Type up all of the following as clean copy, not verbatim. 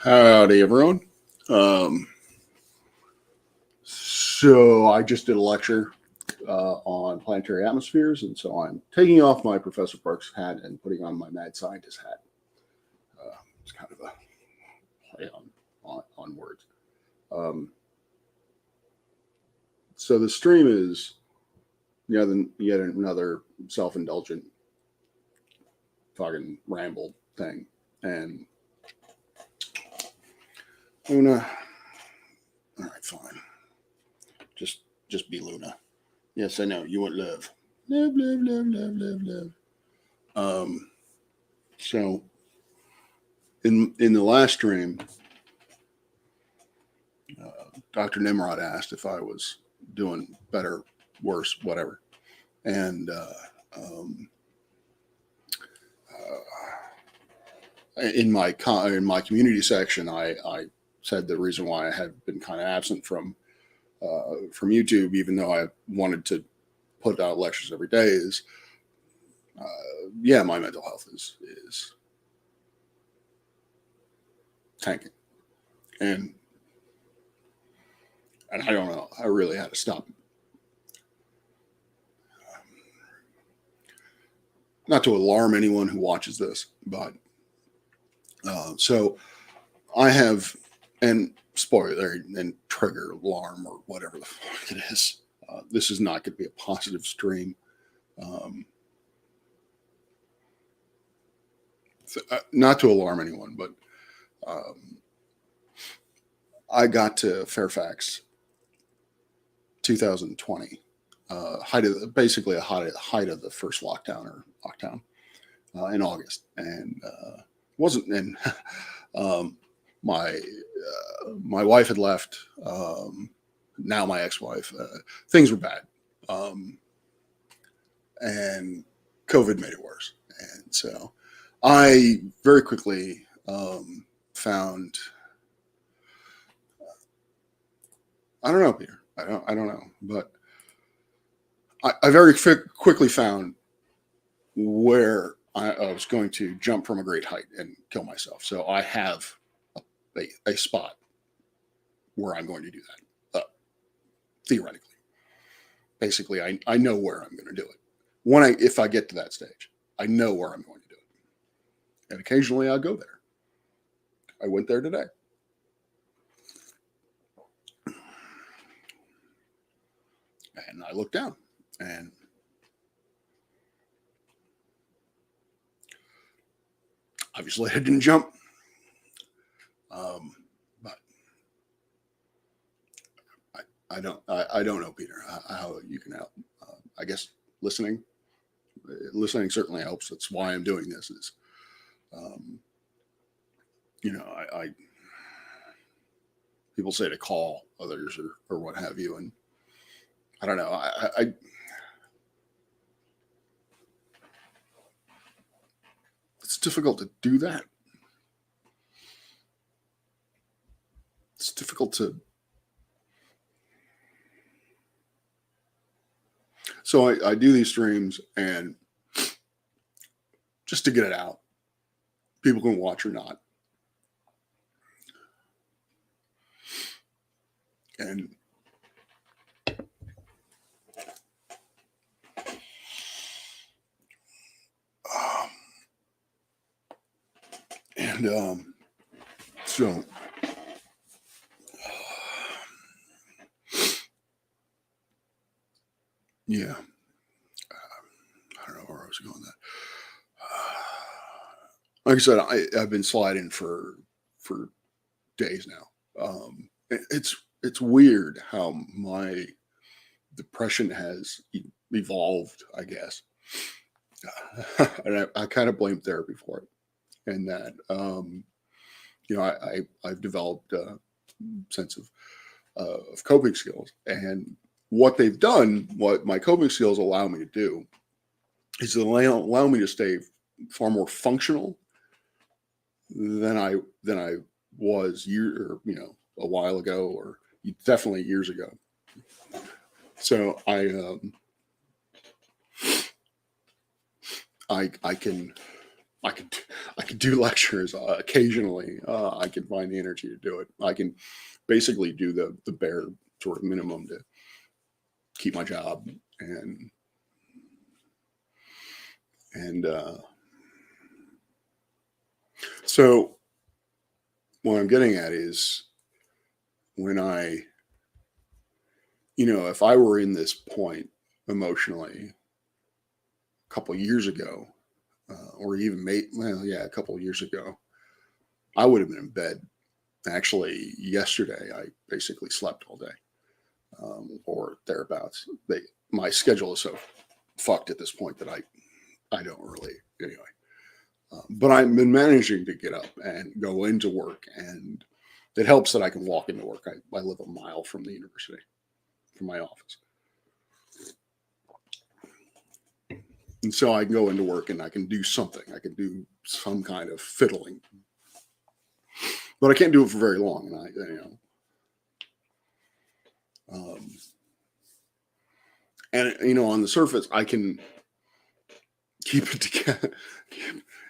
Howdy, everyone. Um, so I just did a lecture on planetary atmospheres, and so I'm taking off my Professor Parks hat and putting on my mad scientist hat. It's kind of a play on words. Um, so the stream is yet another self-indulgent fucking ramble thing, and Luna. All right, fine. Just be Luna. Yes, I know you want love. Love, love, love, love, love, love. So in the last stream, Dr. Nimrod asked if I was doing better, worse, whatever, and in my community section, I said the reason why I had been kind of absent from YouTube, even though I wanted to put out lectures every day, is my mental health is tanking, and I don't know. I really had to stop. Not to alarm anyone who watches this, but so I have, and spoiler and trigger alarm or whatever the fuck it is. This is not going to be a positive stream. Not to alarm anyone, but I got to Fairfax 2020, height of the first lockdown or lockdown in August, and wasn't in. My wife had left. Now my ex-wife. Things were bad, and COVID made it worse. And so I very quickly found. I don't know, Peter. I don't know, but I very quickly found where I was going to jump from a great height and kill myself. So I have a spot where I'm going to do that, theoretically. Basically, I know where I'm going to do it. If I get to that stage, I know where I'm going to do it. And occasionally I'll go there. I went there today. And I looked down, and obviously I didn't jump. But I don't know, Peter, how you can help. I guess listening certainly helps. That's why I'm doing this. Is I people say to call others or what have you, and I don't know. It's difficult to do that. It's difficult to. So I do these streams, and just to get it out, people can watch or not. And so yeah, I don't know where I was going. Like I said, I've been sliding for days now. It's weird how my depression has evolved, I guess. And I kind of blame therapy for it, and that I've developed a sense of coping skills, and what my coping skills allow me to do is allow me to stay far more functional than I was a while ago, or definitely years ago. So I can I could do lectures occasionally. I can find the energy to do it. I can basically do the bare sort of minimum to keep my job, and and so what I'm getting at is when if I were in this point emotionally a couple of years ago, or even a couple of years ago, I would have been in bed. Actually, yesterday I basically slept all day, or thereabouts. My schedule is so fucked at this point that I don't really anyway. But I've been managing to get up and go into work, and it helps that I can walk into work. I live a mile from the university, from my office. And so I can go into work and I can do something. I can do some kind of fiddling, but I can't do it for very long. And on the surface, I can keep it together,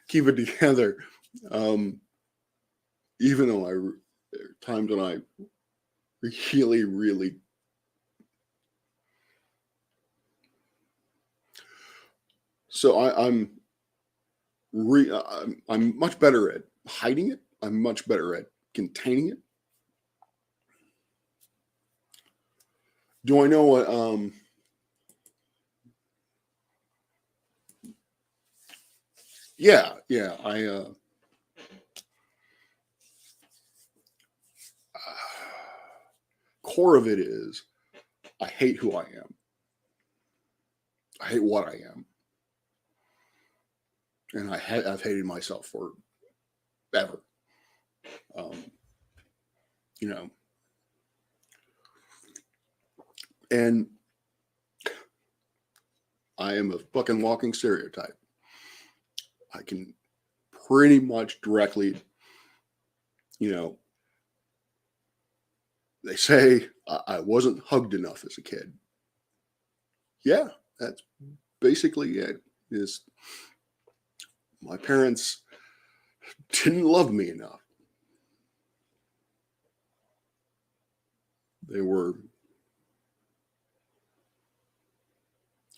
keep it together. Even though times when I really, really, so I'm much better at hiding it. I'm much better at containing it. Do I know what? Yeah. Core of it is I hate who I am. I hate what I am, and I've hated myself for ever. Um, you know, and I am a fucking walking stereotype. I can pretty much directly, they say I wasn't hugged enough as a kid. Yeah, that's basically it. Is my parents didn't love me enough. They were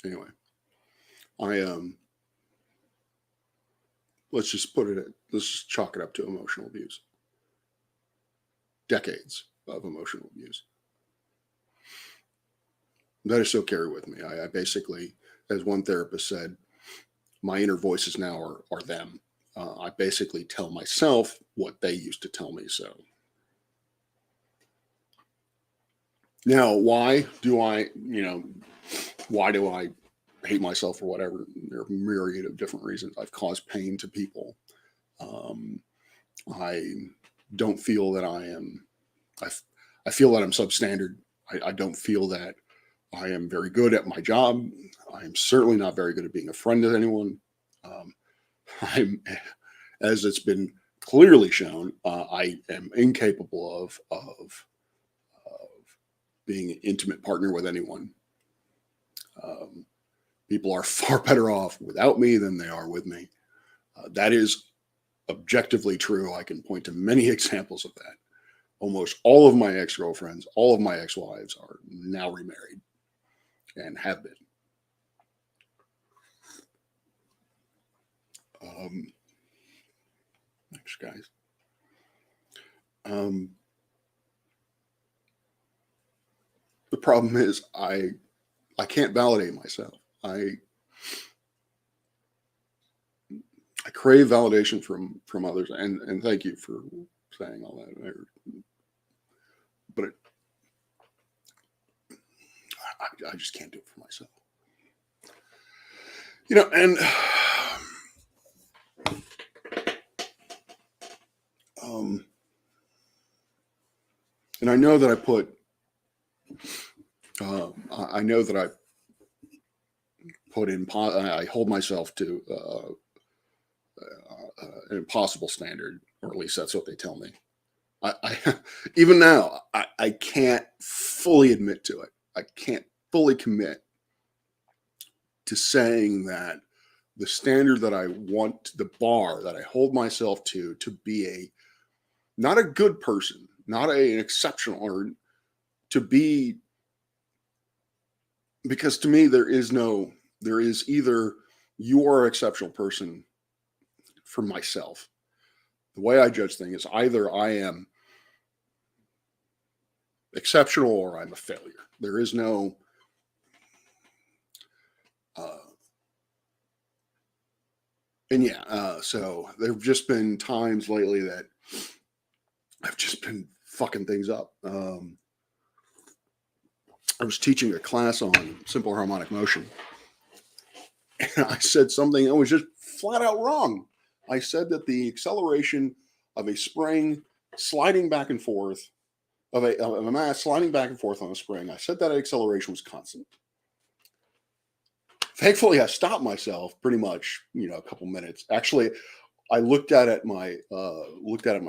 anyway. Let's just let's just chalk it up to emotional abuse. Decades of emotional abuse that I still carry with me. I basically, as one therapist said, my inner voices now are them. I basically tell myself what they used to tell me. So now, why do I hate myself or whatever? There are a myriad of different reasons. I've caused pain to people. I don't feel that I am. I feel that I'm substandard. I don't feel that I am very good at my job. I am certainly not very good at being a friend to anyone. I'm, as it's been clearly shown, I am incapable of being an intimate partner with anyone. People are far better off without me than they are with me. That is objectively true. I can point to many examples of that. Almost all of my ex-girlfriends, all of my ex-wives are now remarried and have been. Thanks, guys. The problem is I can't validate myself. I crave validation from others, and thank you for saying all that. But I just can't do it for myself. And I know that I put. I know that I put in. I hold myself to an impossible standard, or at least that's what they tell me. I even now I can't fully admit to it. I can't fully commit to saying that the standard that I want, the bar that I hold myself to be not a good person, not an exceptional, or to be, because to me, there is either you are an exceptional person for myself. The way I judge things is either I am exceptional or I'm a failure. There is no, so there have just been times lately that I've just been fucking things up. I was teaching a class on simple harmonic motion, and I said something that was just flat out wrong. I said that the acceleration of a spring sliding back and forth, of a mass sliding back and forth on a spring, I said that acceleration was constant. Thankfully, I stopped myself pretty much, a couple minutes. Actually, I looked at my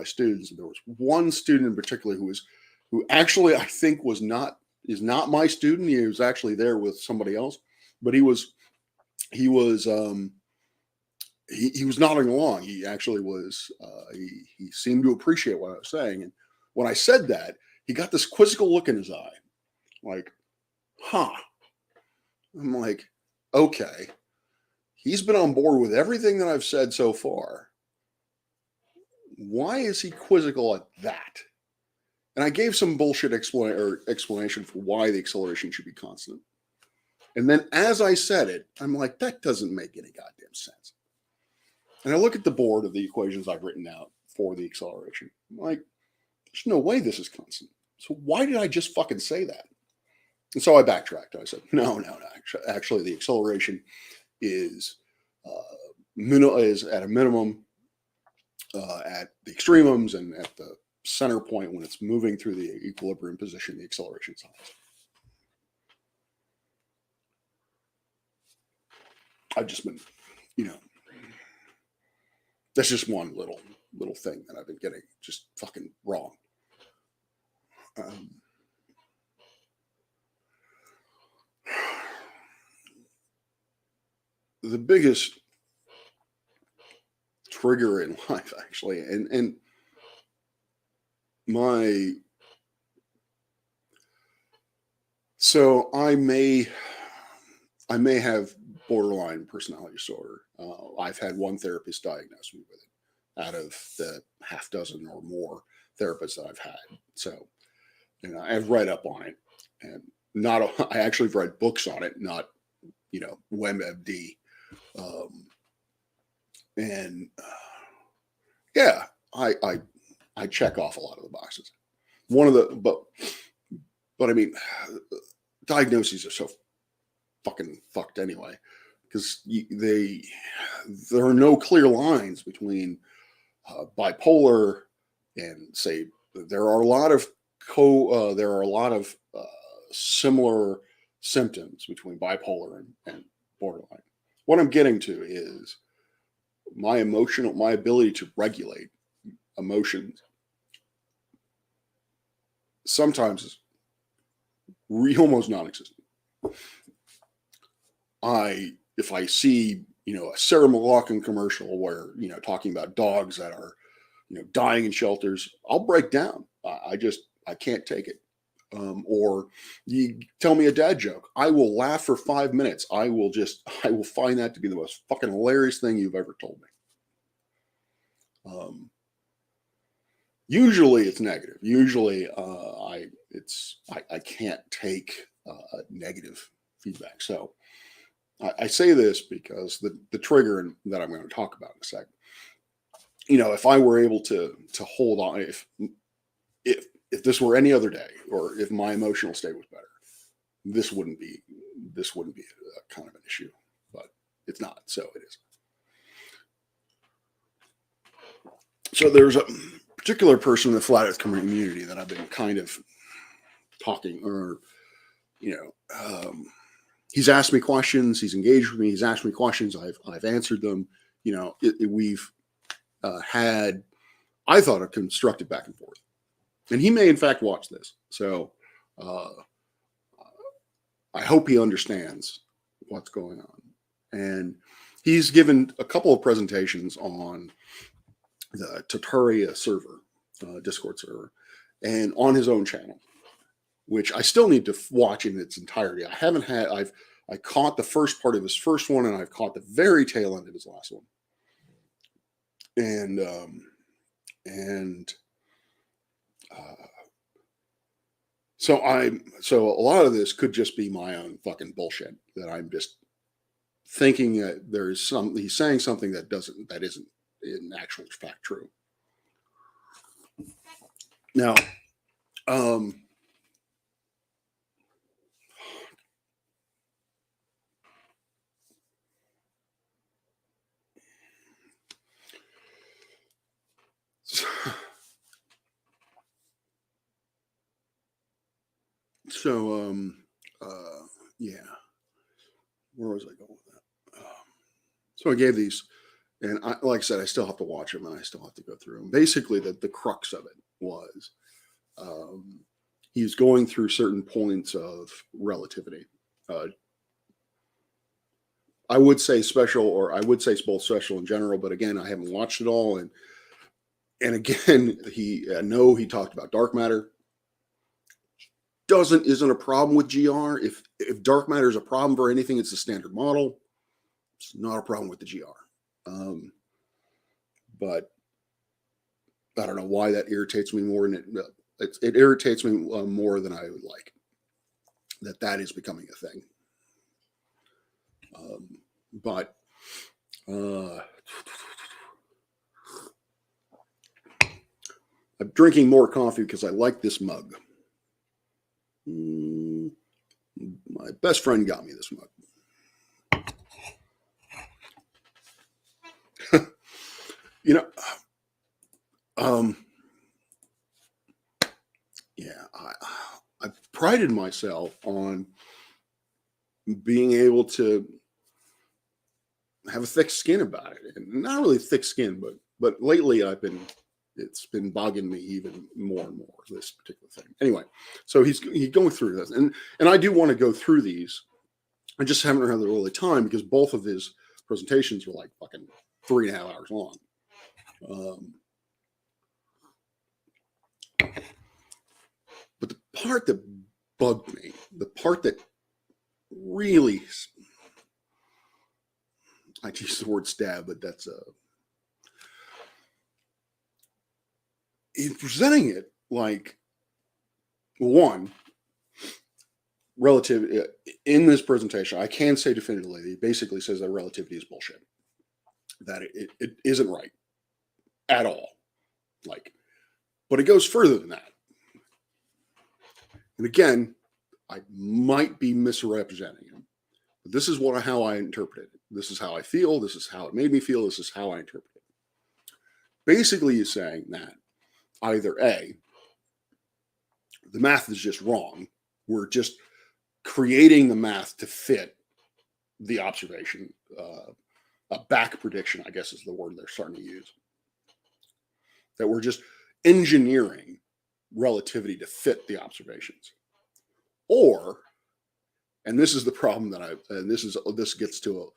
students, and there was one student in particular who actually I think is not my student. He was actually there with somebody else, but he was nodding along. He actually was. He seemed to appreciate what I was saying, and when I said that, he got this quizzical look in his eye, like, "Huh." I'm like, okay, he's been on board with everything that I've said so far. Why is he quizzical at that? And I gave some bullshit explanation for why the acceleration should be constant. And then as I said it, I'm like, that doesn't make any goddamn sense. And I look at the board of the equations I've written out for the acceleration. I'm like, there's no way this is constant. So why did I just fucking say that? And so I backtracked. I said, no. Actually, the acceleration is at a minimum at the extremums, and at the center point when it's moving through the equilibrium position, the acceleration is highest. I've just been, that's just one little thing that I've been getting just fucking wrong. The biggest trigger in life, actually, and so I may have borderline personality disorder. I've had one therapist diagnose me with it out of the half dozen or more therapists that I've had. So, I've read up on it, and I actually have read books on it, not, WebMD. I check off a lot of the boxes. But I mean, diagnoses are so fucking fucked anyway, because there are no clear lines between bipolar and, say, there are a lot of similar symptoms between bipolar and borderline. What I'm getting to is my ability to regulate emotions sometimes is almost non-existent. If I see, a Sarah McLachlan commercial where, talking about dogs that are, dying in shelters, I'll break down. I can't take it. Or you tell me a dad joke, I will laugh for 5 minutes. I will find that to be the most fucking hilarious thing you've ever told me. Usually it's negative. Usually I can't take negative feedback. So I say this because the trigger that I'm going to talk about in a second, if I were able to hold on, if this were any other day, or if my emotional state was better, this wouldn't be a kind of an issue, but it's not. So it is. So there's a particular person in the flat earth community that I've been kind of talking, or, he's asked me questions, he's engaged with me, he's asked me questions, I've answered them. We've had, I thought, a constructive back and forth. And he may, in fact, watch this. So I hope he understands what's going on. And he's given a couple of presentations on the Tartaria server, Discord server, and on his own channel, which I still need to watch in its entirety. I caught the first part of his first one, and I've caught the very tail end of his last one. And so a lot of this could just be my own fucking bullshit, that I'm just thinking that he's saying something that isn't in actual fact true. Now, yeah, where was I going with that? So I gave these, and like I said, I still have to watch them, and I still have to go through them. Basically, the crux of it was he's going through certain points of relativity. I would say special, or I would say both special in general, but again, I haven't watched it all, and again, he talked about dark matter. Isn't a problem with GR. If dark matter is a problem for anything, it's the standard model. It's not a problem with the GR. But I don't know why that irritates me more, and it irritates me more than I would like. That is becoming a thing. But I'm drinking more coffee because I like this mug. My best friend got me this mug. Yeah, I prided myself on being able to have a thick skin about it, and not really thick skin, but lately it's been bugging me even more and more, this particular thing. Anyway, so he's going through this, and I do want to go through these. I just haven't had the really time, because both of his presentations were like fucking 3.5 hours long. But the part that bugged me, the part that really, I use the word stab, but that's in presenting it like, one, relative in this presentation, I can say definitively, he basically says that relativity is bullshit, that it isn't right at all. But it goes further than that. And again, I might be misrepresenting him, but this is how I interpret it. This is how I feel. This is how it made me feel. This is how I interpret it. Basically, he's saying that either A, the math is just wrong. We're just creating the math to fit the observation. A back prediction, I guess, is the word they're starting to use. That we're just engineering relativity to fit the observations. Or, and this is the problem this gets to,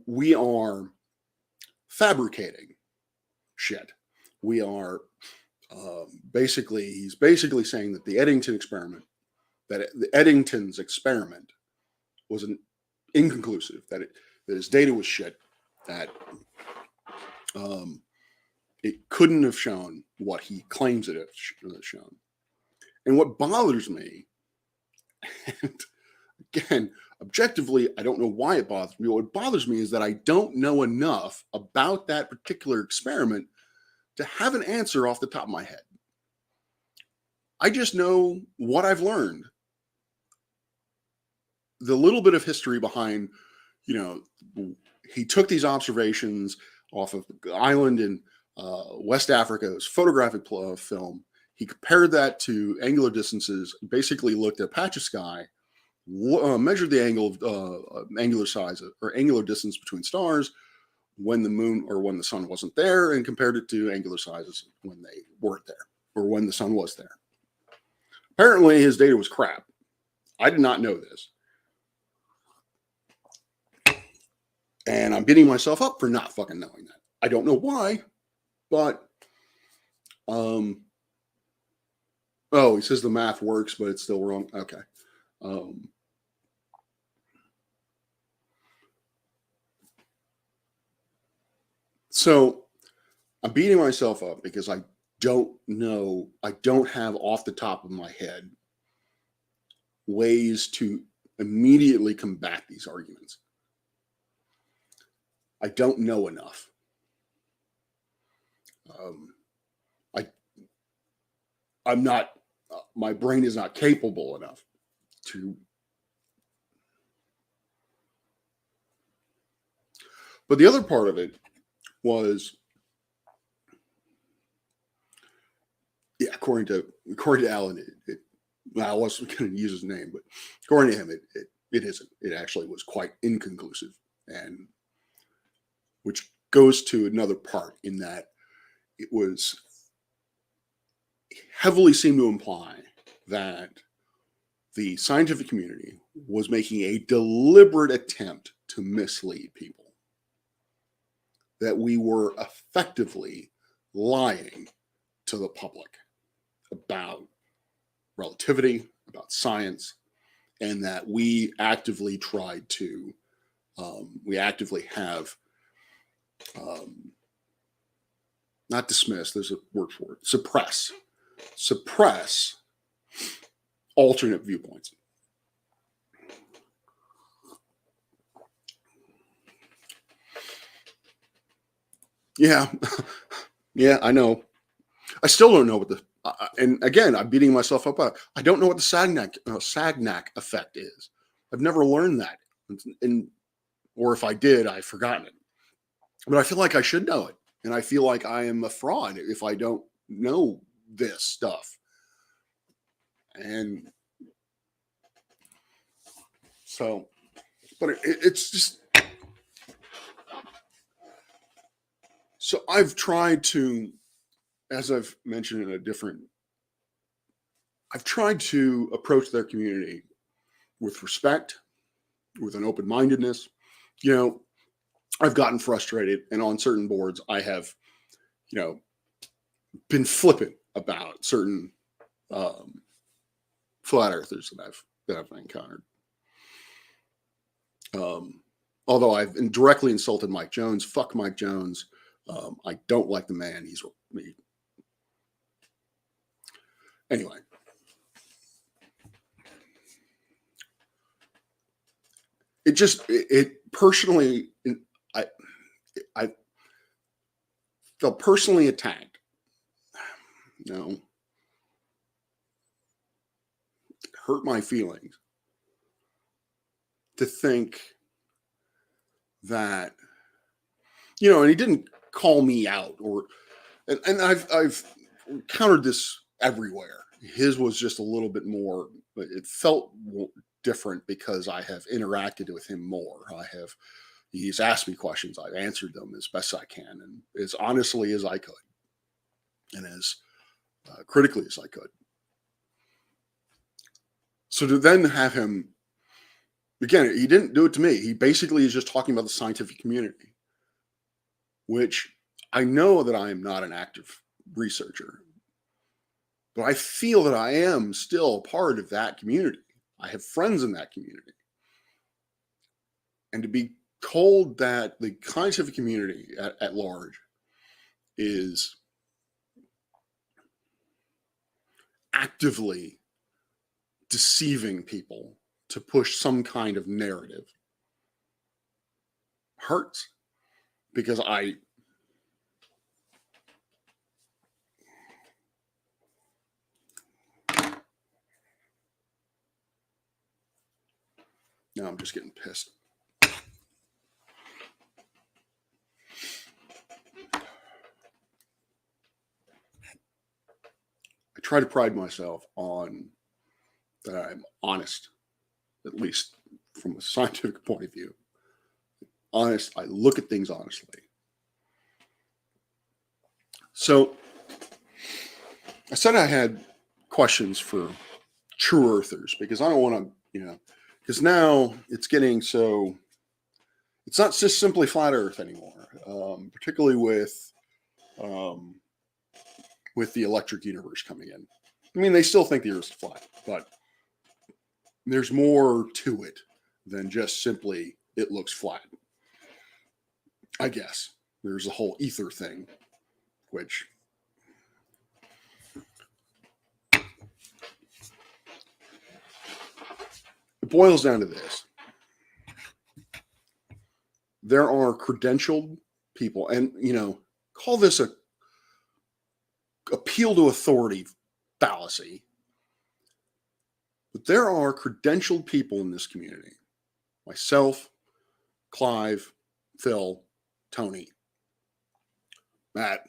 we are fabricating shit. We are he's basically saying that the Eddington's experiment was inconclusive, that his data was shit, that it couldn't have shown what he claims it has shown. And what bothers me, and again, objectively, I don't know why it bothers me. What bothers me is that I don't know enough about that particular experiment to have an answer off the top of my head. I just know what I've learned. The little bit of history behind, he took these observations off of the island in West Africa. It was photographic film. He compared that to angular distances, basically looked at a patch of sky, measured the angular size or angular distance between stars when the moon or when the sun wasn't there, and compared it to angular sizes when they weren't there or when the sun was there. Apparently, his data was crap. I did not know this. And I'm beating myself up for not fucking knowing that. I don't know why, but oh, he says the math works, but it's still wrong. Okay. So I'm beating myself up because I don't know, I don't have off the top of my head ways to immediately combat these arguments. I don't know enough. I'm not, my brain is not capable enough to. But the other part of it was, yeah, according to Alan, I wasn't going to use his name, but according to him, it isn't. It actually was quite inconclusive, and which goes to another part in that it was heavily seemed to imply that the scientific community was making a deliberate attempt to mislead people, that we were effectively lying to the public about relativity, about science, and that we actively tried to, we actively have, not dismiss, there's a word for it, suppress alternate viewpoints. Yeah, yeah, I know. I still don't know what the, and again, I'm beating myself up. I don't know what the Sagnac effect is. I've never learned that, or if I did, I've forgotten it. But I feel like I should know it, and I feel like I am a fraud if I don't know this stuff. And so, but it's just, so I've tried to, as I've mentioned in a different, I've tried to approach their community with respect, with an open-mindedness. You know, I've gotten frustrated, and on certain boards, I have, you know, been flippant about certain flat earthers that I've encountered. Although I've indirectly insulted Mike Jones, fuck Mike Jones. I don't like the man. He's me. Anyway. It personally, I felt personally attacked. You know, it hurt my feelings to think that, you know, and he didn't call me out, or, and I've encountered this everywhere. His was just a little bit more, but it felt different because I have interacted with him more. He's asked me questions. I've answered them as best I can, and as honestly as I could, and as critically as I could. So to then have him, again, he didn't do it to me. He basically is just talking about the scientific community, which I know that I am not an active researcher, but I feel that I am still a part of that community. I have friends in that community. And to be told that the scientific community at large is actively deceiving people to push some kind of narrative hurts, because now I'm just getting pissed. I try to pride myself on that I'm honest, at least from a scientific point of view. Honest, I look at things honestly. So I said I had questions for true earthers, because I don't want to, you know, because now it's getting it's not just simply flat Earth anymore, particularly with the electric universe coming in. I mean, they still think the Earth's flat, but there's more to it than just simply it looks flat. I guess there's a whole ether thing, which it boils down to this. There are credentialed people, and call this a appeal to authority fallacy, but there are credentialed people in this community. Myself, Clive, Phil, Tony, Matt.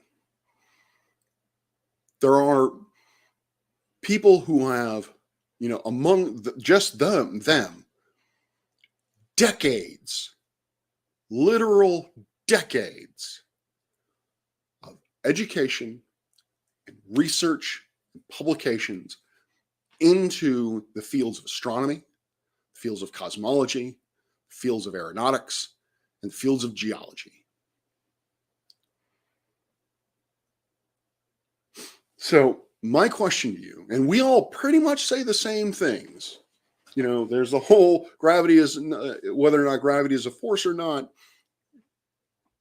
There are people who have, among just them, decades, literal decades of education and research and publications into the fields of astronomy, fields of cosmology, fields of aeronautics, and fields of geology. So my question to you, and we all pretty much say the same things. There's the whole gravity is, whether or not gravity is a force or not.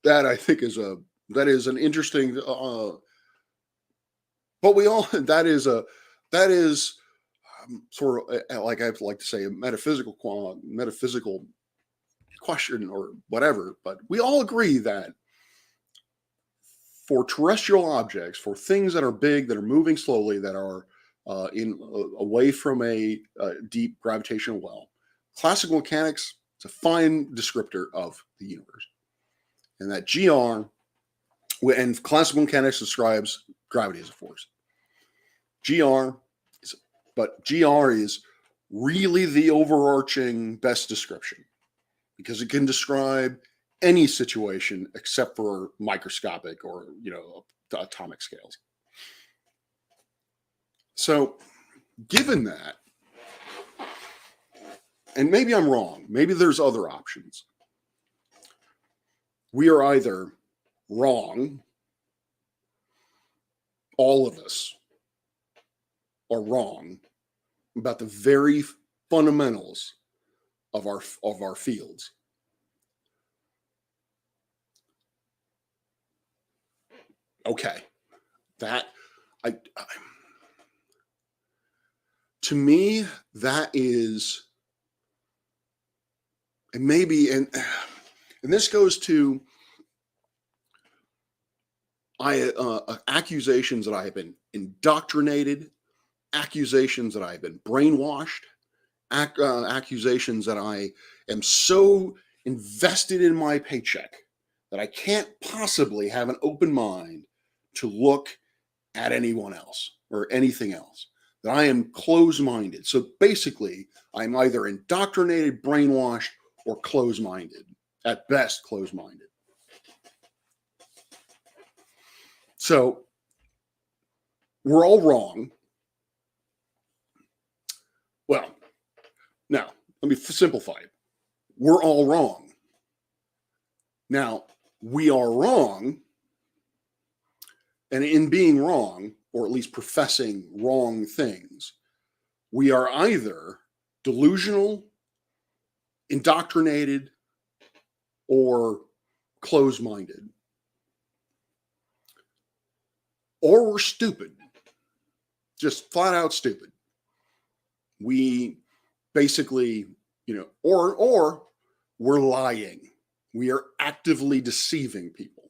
That I think is an interesting, but we all, that is sort of, like I like to say, a metaphysical question or whatever, but we all agree that for terrestrial objects, for things that are big, that are moving slowly, that are away from a deep gravitational well, classical mechanics is a fine descriptor of the universe. And that GR, and classical mechanics describes gravity as a force. GR is really the overarching best description because it can describe any situation except for microscopic or, atomic scales. So given that, and maybe I'm wrong, maybe there's other options. We are either wrong, all of us are wrong about the very fundamentals of our fields. Okay, to me, that is, and maybe, and this goes to accusations that I have been indoctrinated, accusations that I have been brainwashed, accusations that I am so invested in my paycheck that I can't possibly have an open mind to look at anyone else or anything else, that I am closed-minded. So basically, I'm either indoctrinated, brainwashed, or closed-minded, at best closed-minded. So we're all wrong. Well, now, let me simplify it. We're all wrong. Now, we are wrong, and in being wrong, or at least professing wrong things, we are either delusional, indoctrinated, or closed-minded. Or we're stupid, just flat out stupid. We basically, or we're lying. We are actively deceiving people.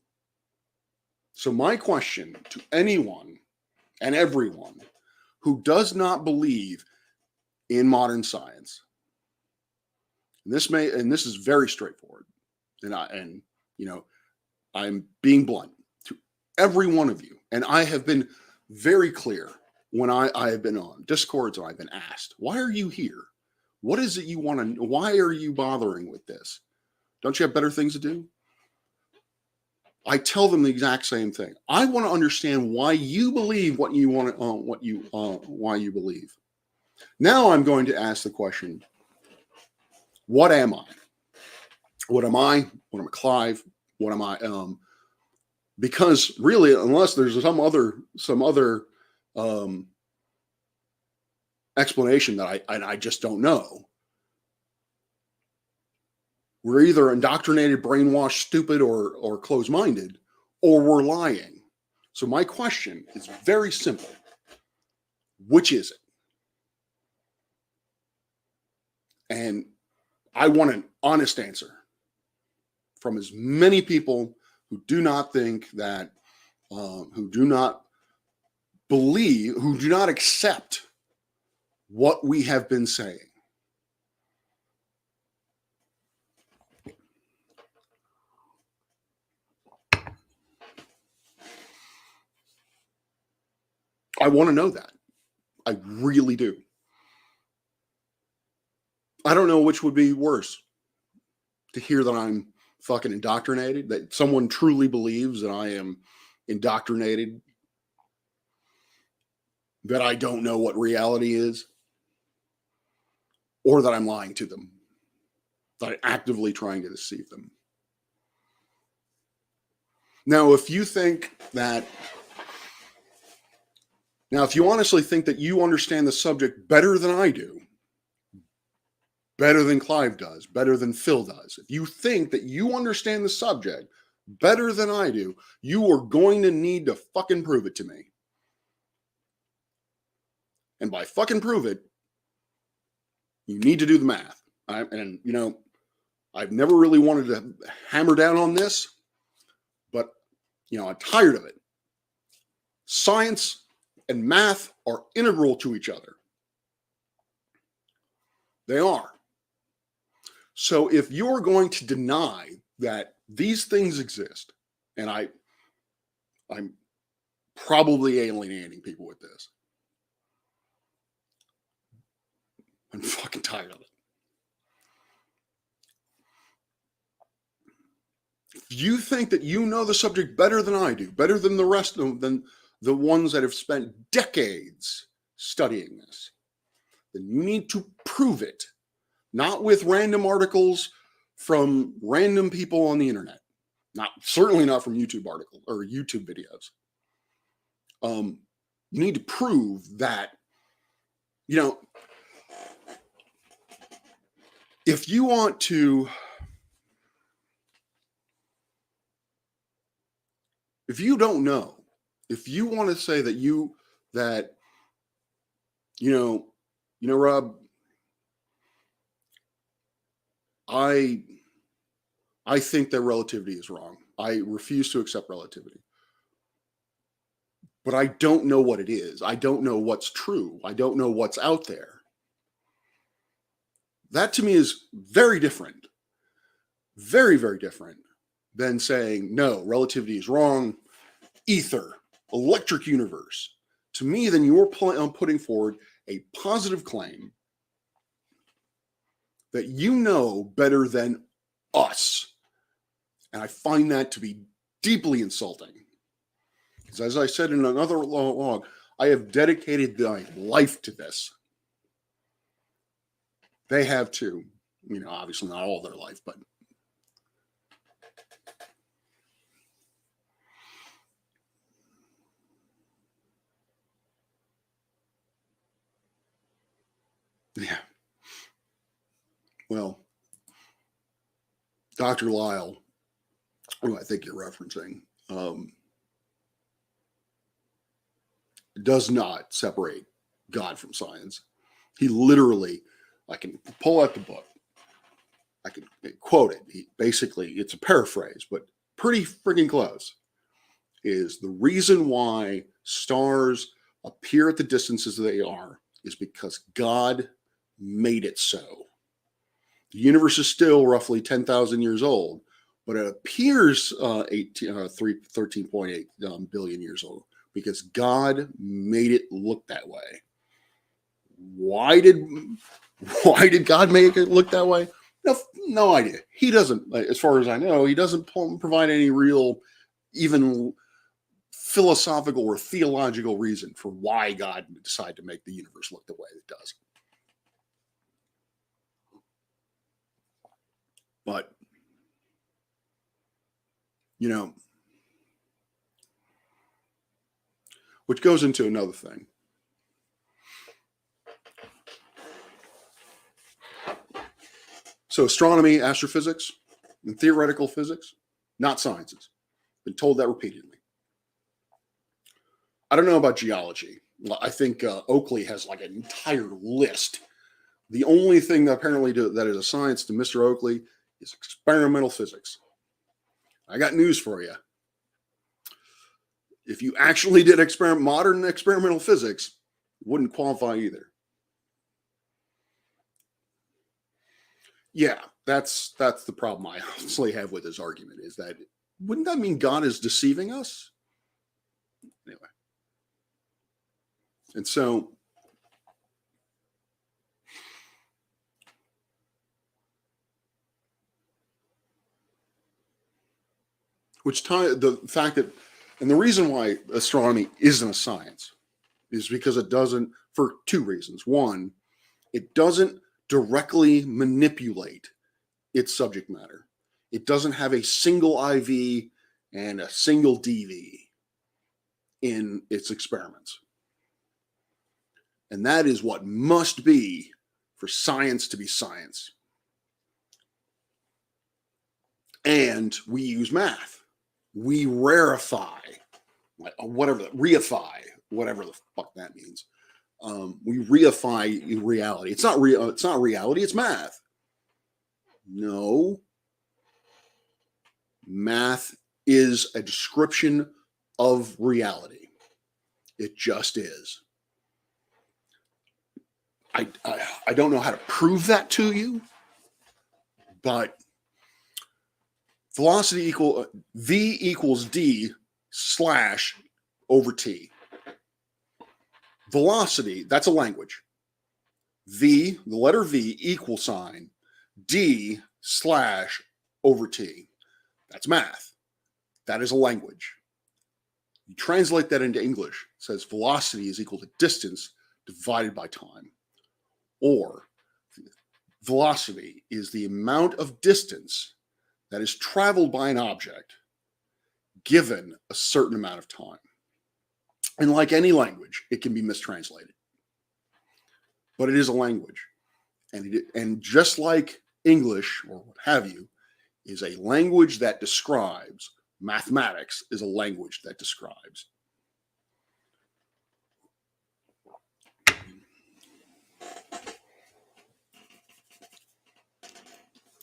So my question to anyone and everyone who does not believe in modern science, and this is very straightforward, and I'm being blunt to every one of you, and I have been very clear when I have been on Discords and I've been asked, why are you here? What is it you want to, why are you bothering with this? Don't you have better things to do? I tell them the exact same thing. I want to understand why you believe what you want to, why you believe. Now I'm going to ask the question, what am I? What am I? What am I, Clive? What am I? Because really, unless there's some other explanation that I just don't know, we're either indoctrinated, brainwashed, stupid, or closed-minded, or we're lying. So my question is very simple: which is it? And I want an honest answer from as many people who do not think that, who do not believe, who do not accept what we have been saying. I want to know that. I really do. I don't know which would be worse, to hear that I'm fucking indoctrinated, that someone truly believes that I am indoctrinated, that I don't know what reality is, or that I'm lying to them, that I'm actively trying to deceive them. Now, if you think that, now, if you honestly think that you understand the subject better than I do, better than Clive does, better than Phil does, if you think that you understand the subject better than I do, you are going to need to fucking prove it to me. And by fucking prove it, you need to do the math. And, you know, I've never really wanted to hammer down on this, but, you know, I'm tired of it. Science and math are integral to each other. They are. So if you're going to deny that these things exist, and I'm probably alienating people with this, I'm fucking tired of it. If you think that you know the subject better than I do, better than the rest of them, than the ones that have spent decades studying this, then you need to prove it, not with random articles from random people on the internet, certainly not from YouTube articles or YouTube videos. You need to prove that, you know, if you want to, if you don't know, if you want to say that you know, Rob, I think that relativity is wrong. I refuse to accept relativity. But I don't know what it is. I don't know what's true. I don't know what's out there. That to me is very different. Very, very different than saying, no, relativity is wrong. Ether, electric universe. To me, then you're putting forward a positive claim that you know better than us. And I find that to be deeply insulting. Because as I said in another log, I have dedicated my life to this. They have too. You know, obviously not all their life, but yeah. Well, Dr. Lyle, who I think you're referencing, does not separate God from science. He literally, I can pull out the book, I can quote it. Basically, it's a paraphrase, but pretty freaking close. Is the reason why stars appear at the distances they are is because God made it so. The universe is still roughly 10,000 years old, but it appears 13.8 billion years old because God made it look that way. Why did God make it look that way? No idea. He doesn't, as far as I know, he doesn't provide any real, even philosophical or theological reason for why God decided to make the universe look the way it does. But You know, which goes into another thing. So astronomy, astrophysics, and theoretical physics, not sciences. Been told that repeatedly. I don't know about geology. I think Oakley has like an entire list. The only thing that apparently that is a science to Mr. Oakley is experimental physics. I got news for you. If you actually did modern experimental physics, it wouldn't qualify either. Yeah, that's the problem I honestly have with his argument, is that wouldn't that mean God is deceiving us? Anyway. And so the fact that, and the reason why astronomy isn't a science is because it doesn't, for two reasons. One, it doesn't directly manipulate its subject matter. It doesn't have a single IV and a single DV in its experiments. And that is what must be for science to be science. And we use math. We rarefy, reify, whatever the fuck that means. We reify reality. It's not real. It's not reality. It's math. No. Math is a description of reality. It just is. I don't know how to prove that to you, but velocity equal V equals D / over T. Velocity, that's a language. V, the letter V, equal sign, D / over T. That's math. That is a language. You translate that into English. It says velocity is equal to distance divided by time. Or velocity is the amount of distance that is traveled by an object given a certain amount of time. And like any language, it can be mistranslated. But it is a language. And just like English, or what have you, is a language that describes, mathematics is a language that describes.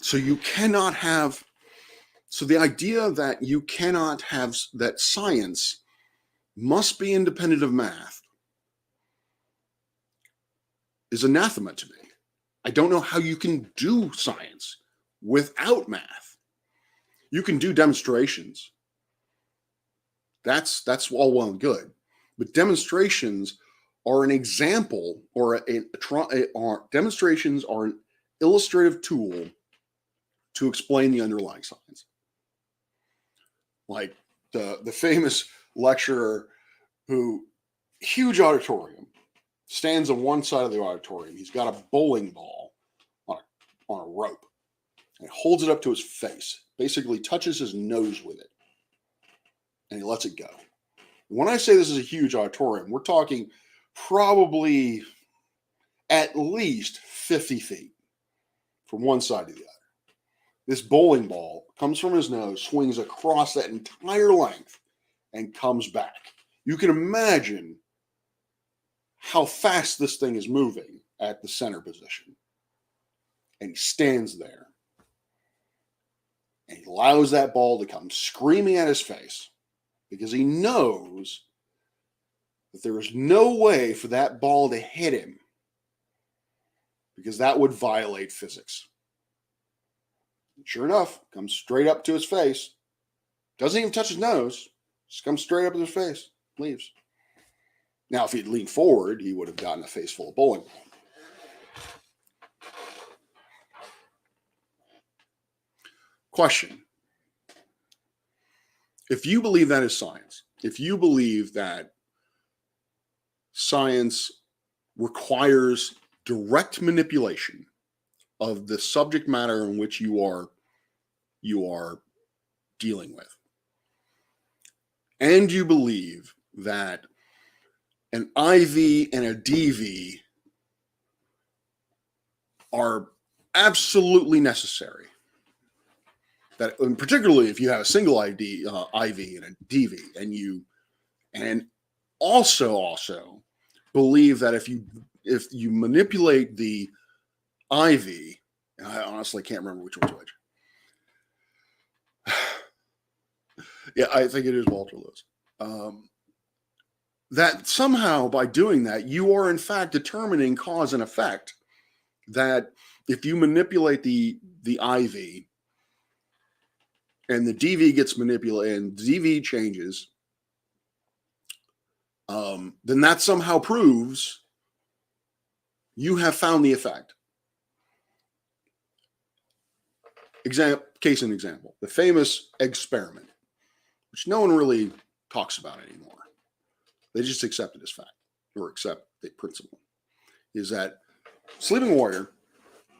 So you cannot have, so the idea that you cannot have, that science must be independent of math is anathema to me. I don't know how you can do science without math. You can do demonstrations. That's all well and good. But demonstrations are an example, or demonstrations are an illustrative tool to explain the underlying science. Like the famous lecturer who, huge auditorium, stands on one side of the auditorium. He's got a bowling ball on a rope and holds it up to his face, basically touches his nose with it, and he lets it go. When I say this is a huge auditorium, we're talking probably at least 50 feet from one side to the other. This bowling ball comes from his nose, swings across that entire length, and comes back. You can imagine how fast this thing is moving at the center position. And he stands there. And he allows that ball to come screaming at his face because he knows that there is no way for that ball to hit him because that would violate physics. And sure enough, comes straight up to his face. Doesn't even touch his nose. Just comes straight up to his face. Leaves. Now, if he'd leaned forward, he would have gotten a face full of bowling ball. Question. If you believe that is science, if you believe that science requires direct manipulation of the subject matter in which you are dealing with, and you believe that an IV and a DV are absolutely necessary, that, and particularly if you have a single IV and a DV, and also believe that if you manipulate the IV, and I honestly can't remember which one's which. Yeah, I think it is Walter Lewis. That somehow by doing that, you are in fact determining cause and effect. That if you manipulate the IV and the DV gets manipulated and DV changes, then that somehow proves you have found the effect. Case in example, the famous experiment, which no one really talks about anymore. They just accept it as fact, or accept the principle, is that Sleeping Warrior,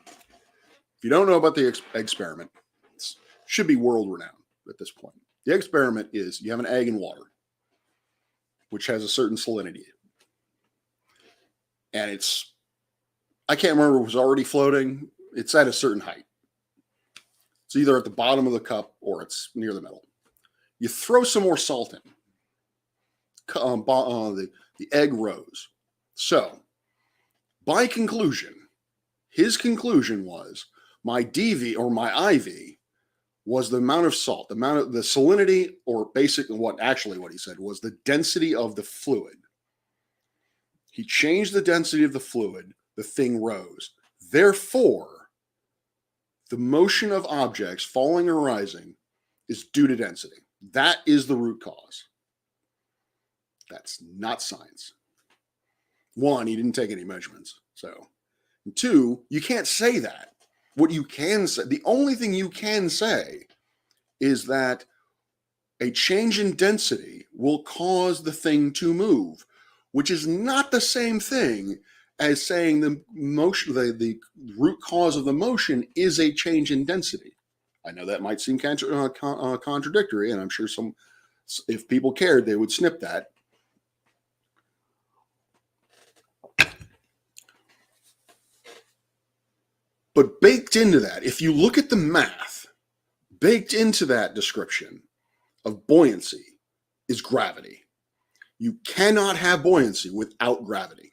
if you don't know about the experiment, it should be world renowned at this point. The experiment is you have an egg in water, which has a certain salinity. And I can't remember if it was already floating. It's at a certain height. It's either at the bottom of the cup or it's near the middle. You throw some more salt in. The egg rose. So, by conclusion, his conclusion was my DV or my IV was the amount of salt, the salinity, or basically what he said was the density of the fluid. He changed the density of the fluid, the thing rose. Therefore, the motion of objects falling or rising is due to density. That is the root cause. That's not science. One, he didn't take any measurements. So, and two, you can't say that. What you can say, the only thing you can say is that a change in density will cause the thing to move, which is not the same thing as saying the motion, the root cause of the motion is a change in density. I know that might seem contradictory, and I'm sure if people cared, they would snip that. But baked into that, if you look at the math, baked into that description of buoyancy is gravity. You cannot have buoyancy without gravity.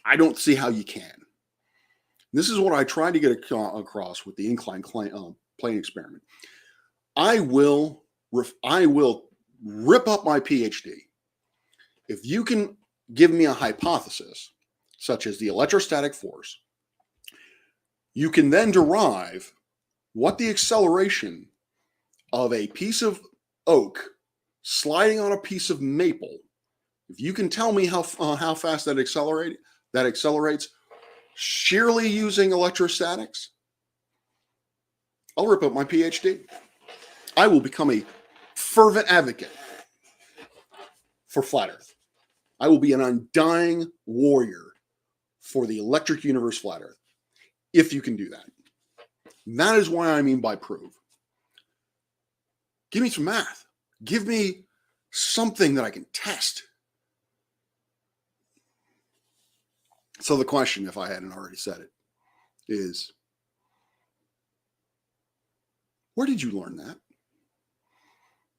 I don't see how you can. This is what I tried to get across with the inclined plane experiment. I will rip up my PhD if you can give me a hypothesis, such as the electrostatic force. You can then derive what the acceleration of a piece of oak sliding on a piece of maple. If you can tell me how fast that accelerates sheerly using electrostatics, I'll rip up my PhD. I will become a fervent advocate for flat Earth. I will be an undying warrior for the electric universe flat Earth, if you can do that. And that is what I mean by prove. Give me some math. Give me something that I can test. So the question, if I hadn't already said it, is, where did you learn that?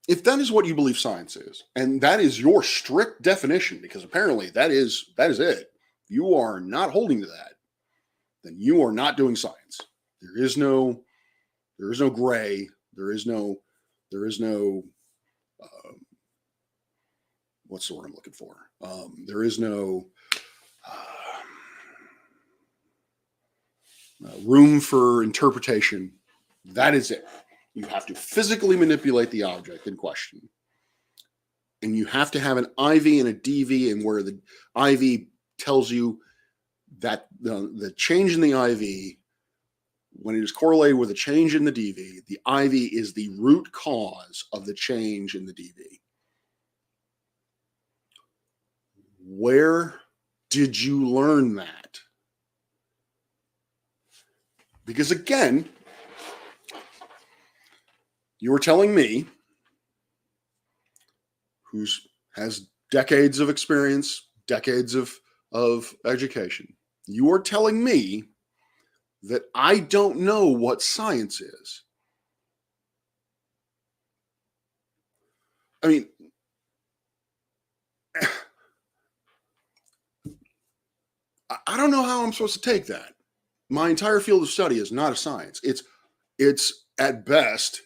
If that is what you believe science is, and that is your strict definition, because apparently that is it, you are not holding to that, then you are not doing science. There is no gray. There is no what's the word I'm looking for? There is no room for interpretation. That is it. You have to physically manipulate the object in question. And you have to have an IV and a DV, and where the IV tells you that the change in the IV, when it is correlated with a change in the DV, the IV is the root cause of the change in the DV. Where did you learn that? Because again, you were telling me who's has decades of experience, decades of education. You are telling me that I don't know what science is. I mean, I don't know how I'm supposed to take that. My entire field of study is not a science. It's at best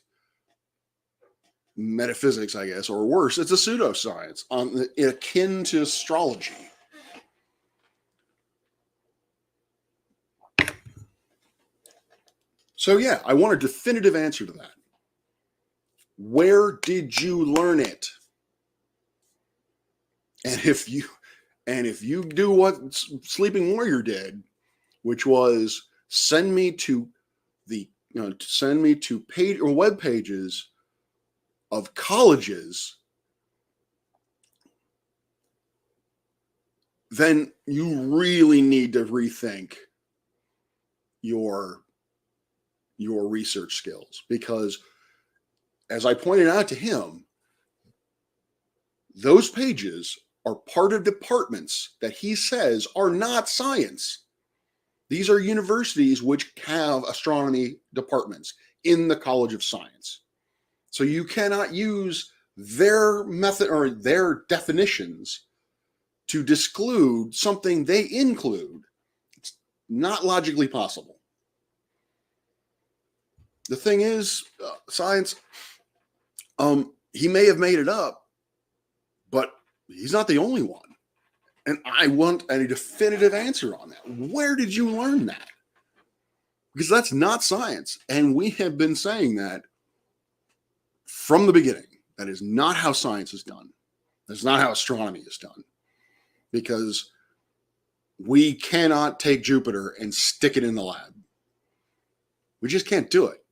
metaphysics, I guess, or worse, it's a pseudoscience akin to astrology. So yeah, I want a definitive answer to that. Where did you learn it? And if you do what Sleeping Warrior did, which was send me to page or web pages of colleges, then you really need to rethink your research skills, because as I pointed out to him, those pages are part of departments that he says are not science. These are universities which have astronomy departments in the College of Science. So you cannot use their method or their definitions to disclude something they include. It's not logically possible. The thing is, science, he may have made it up, but he's not the only one. And I want a definitive answer on that. Where did you learn that? Because that's not science. And we have been saying that from the beginning. That is not how science is done. That's not how astronomy is done. Because we cannot take Jupiter and stick it in the lab. We just can't do it.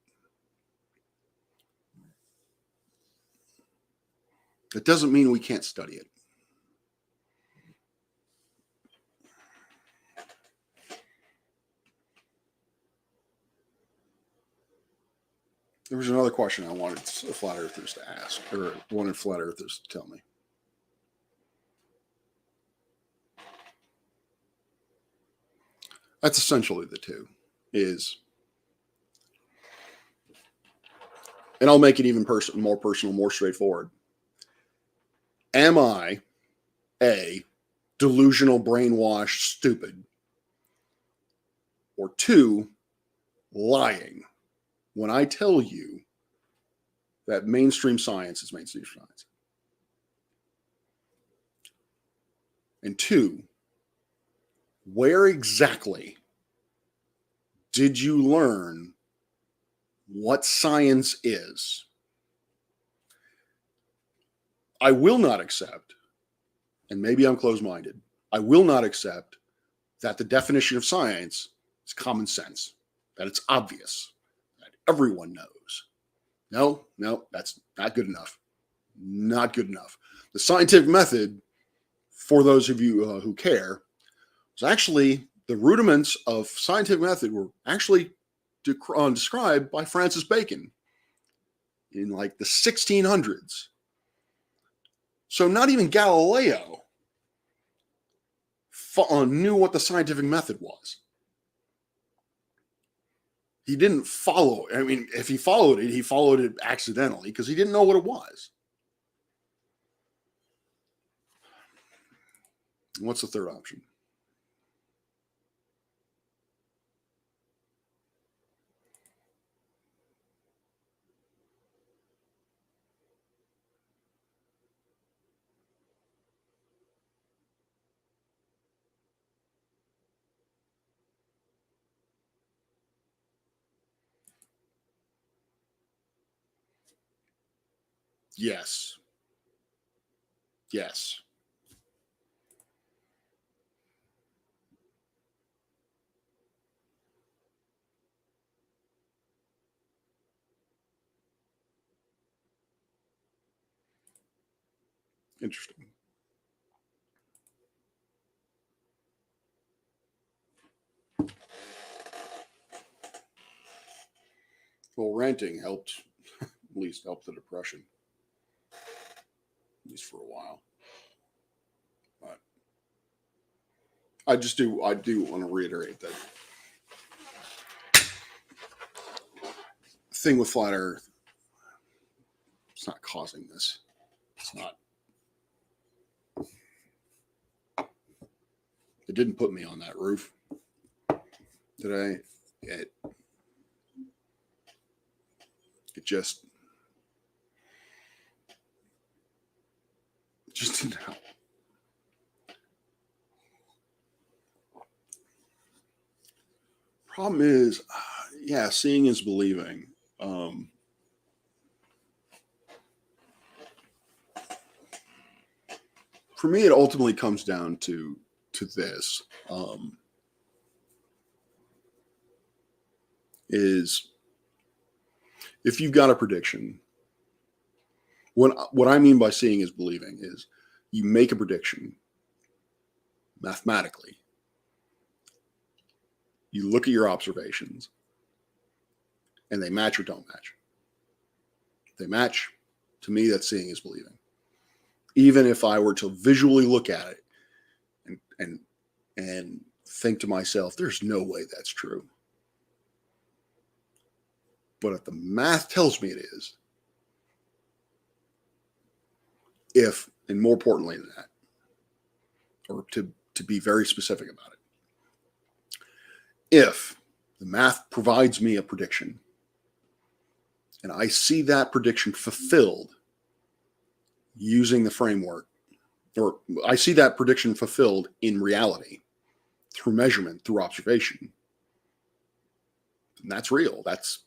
That doesn't mean we can't study it. There was another question I wanted flat earthers to ask, or wanted flat earthers to tell me. That's essentially the two. And I'll make it even more personal, more straightforward. Am I A, delusional, brainwashed, stupid? Or 2, lying when I tell you that mainstream science is mainstream science? And 2, where exactly did you learn what science is? I will not accept, and maybe I'm closed-minded, I will not accept that the definition of science is common sense, that it's obvious, that everyone knows. No, that's not good enough. Not good enough. The scientific method, for those of you who care, was actually the rudiments of scientific method were actually described by Francis Bacon in like the 1600s. So not even Galileo knew what the scientific method was. He didn't follow. I mean, if he followed it accidentally because he didn't know what it was. What's the third option? Yes. Yes. Interesting. Well, ranting helped, at least helped the depression. at least for a while. But I do want to reiterate that thing with flat Earth, it's not causing this. It's not. It didn't put me on that roof today. It just didn't help. Problem is, yeah, seeing is believing. For me, it ultimately comes down to this. Is if you've got a prediction, what I mean by seeing is believing is you make a prediction mathematically. You look at your observations and they match or don't match. If they match, to me, that's seeing is believing. Even if I were to visually look at it and think to myself, there's no way that's true. But if the math tells me it is, if, and more importantly than that, or to be very specific about it, if the math provides me a prediction and I see that prediction fulfilled using the framework, or I see that prediction fulfilled in reality through measurement, through observation, and that's real. That's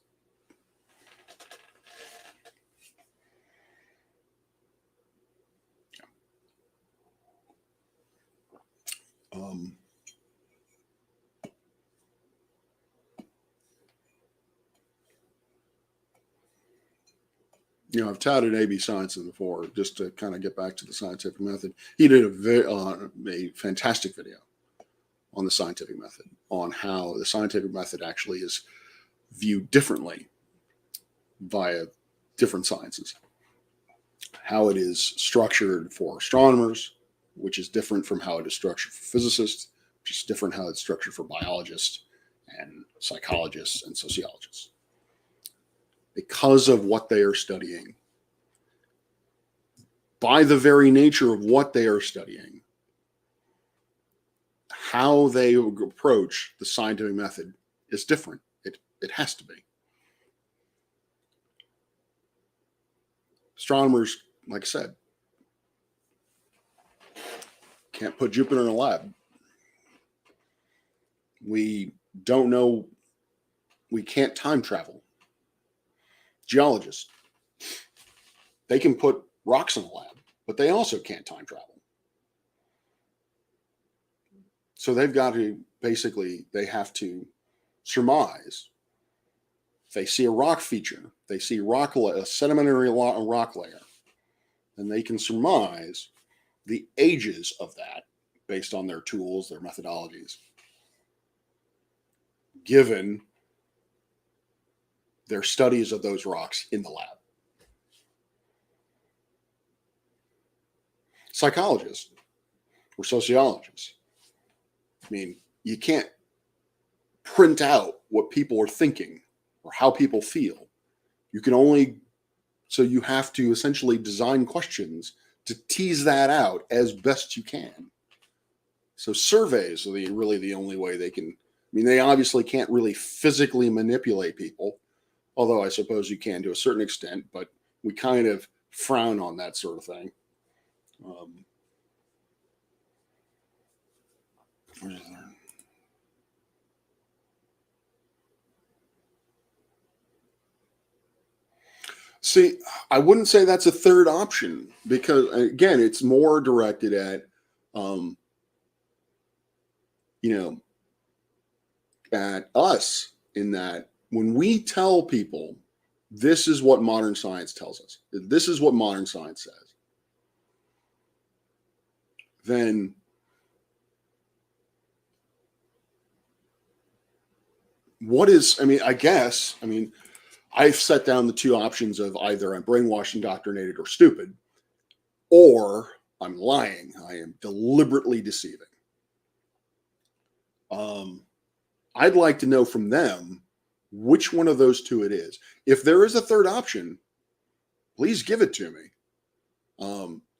I've touted A.B. Sciences before, just to kind of get back to the scientific method. He did a fantastic video on the scientific method, on how the scientific method actually is viewed differently via different sciences. How it is structured for astronomers, which is different from how it is structured for physicists, which is different how it's structured for biologists and psychologists and sociologists. Because of what they are studying, by the very nature of what they are studying, how they approach the scientific method is different. It has to be. Astronomers, like I said, can't put Jupiter in a lab. We don't know. We can't time travel. Geologists, they can put rocks in a lab, but they also can't time travel. So they've got to, basically, they have to surmise. If they see a rock feature, they see a sedimentary rock layer, then they can surmise the ages of that based on their tools, their methodologies, given their studies of those rocks in the lab. Psychologists or sociologists, I mean, you can't print out what people are thinking or how people feel. You can only, so you have to essentially design questions to tease that out as best you can. So surveys are really the only way they can, I mean, they obviously can't really physically manipulate people, although I suppose you can to a certain extent, but we kind of frown on that sort of thing. See, I wouldn't say that's a third option because, again, it's more directed at, at us, in that when we tell people this is what modern science tells us, this is what modern science says, then what is, I've set down the two options of either I'm brainwashed, indoctrinated, or stupid. or I'm lying. I am deliberately deceiving. I'd like to know from them which one of those two it is. If there is a third option, please give it to me.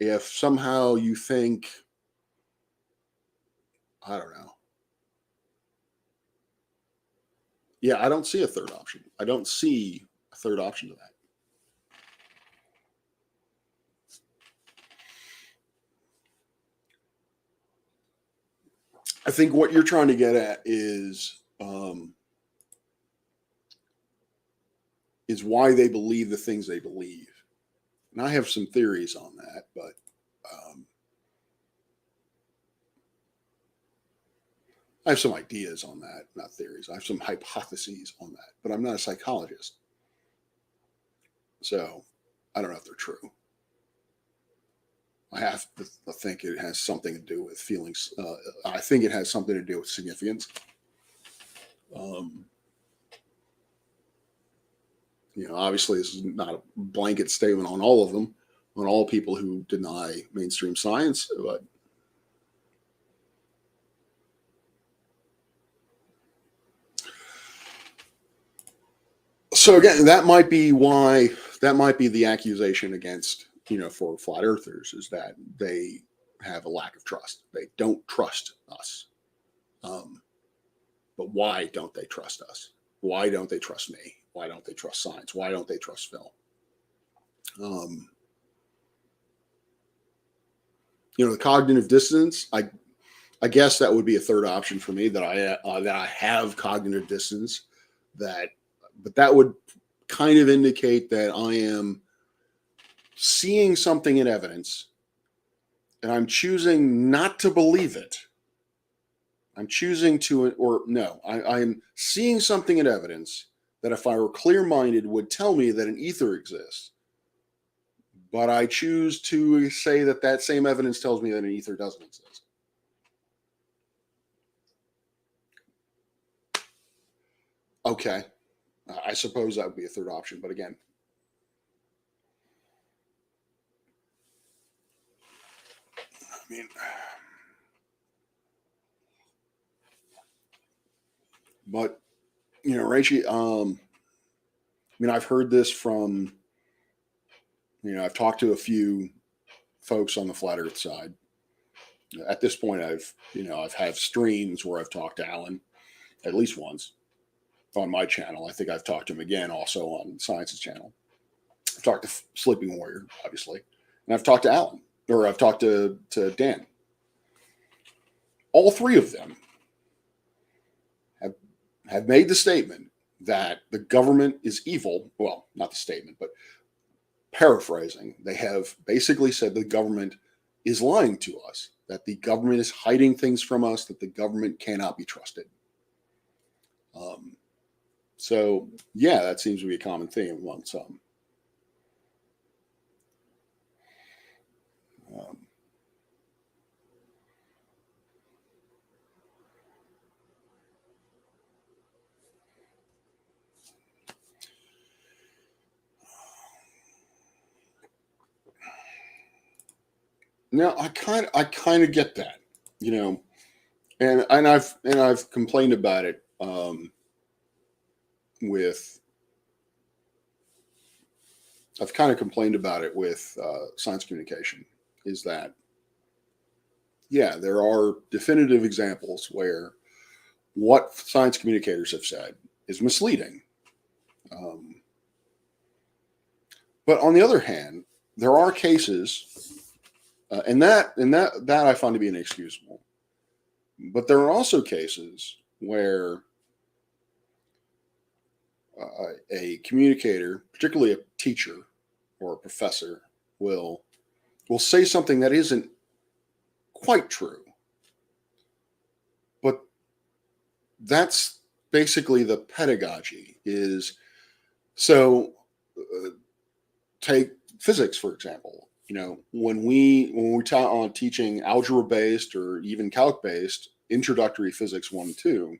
If somehow you think, I don't know. Yeah, I don't see a third option. I don't see a third option to that. I think what you're trying to get at is why they believe the things they believe. And I have some theories on that, but I have some ideas on that, not theories. I have some hypotheses on that, but I'm not a psychologist. So I don't know if they're true. I have to think it has something to do with feelings. I think it has something to do with significance. Obviously, this is not a blanket statement on all of them, on all people who deny mainstream science, but so again, that might be the accusation against, for flat earthers, is that they have a lack of trust. They don't trust us. But why don't they trust us? Why don't they trust me? Why don't they trust science? Why don't they trust Phil? The cognitive dissonance. I guess that would be a third option for me, that I have cognitive dissonance. But that would kind of indicate that I am seeing something in evidence and I'm choosing not to believe it. I'm choosing to, or no, I'm seeing something in evidence that, if I were clear-minded, would tell me that an ether exists. But I choose to say that same evidence tells me that an ether doesn't exist. Okay. I suppose that would be a third option. But again, I mean, but, Rachie, I've heard this from, I've talked to a few folks on the flat earth side. At this point, I've had streams where I've talked to Alan at least once on my channel. I think I've talked to him again also on Science's channel. I've talked to Sleeping Warrior, obviously, and I've talked to Alan, or I've talked to Dan. All three of them have made the statement that the government is evil. Well, not the statement, but paraphrasing, they have basically said the government is lying to us, that the government is hiding things from us, that the government cannot be trusted. So, yeah, that seems to be a common theme among some. Now, I kind of get that, and I've complained about it with. I've kind of complained about it with science communication. Is that, yeah, there are definitive examples where what science communicators have said is misleading. But on the other hand, there are cases, and that I find to be inexcusable. But there are also cases where a communicator, particularly a teacher or a professor, will say something that isn't quite true. But that's basically the pedagogy. Is so. Take physics, for example. When we taught on teaching algebra based or even calc based introductory physics 1 and 2,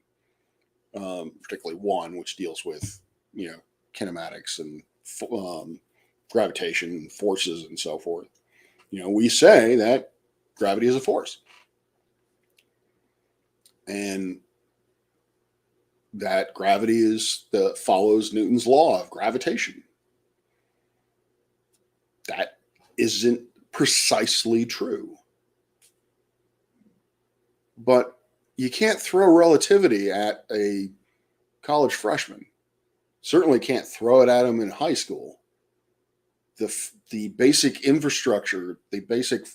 particularly 1, which deals with kinematics and gravitation, forces, and so forth. We say that gravity is a force, and that gravity follows Newton's law of gravitation. That isn't precisely true. But you can't throw relativity at a college freshman. Certainly can't throw it at them in high school. The basic infrastructure, the basic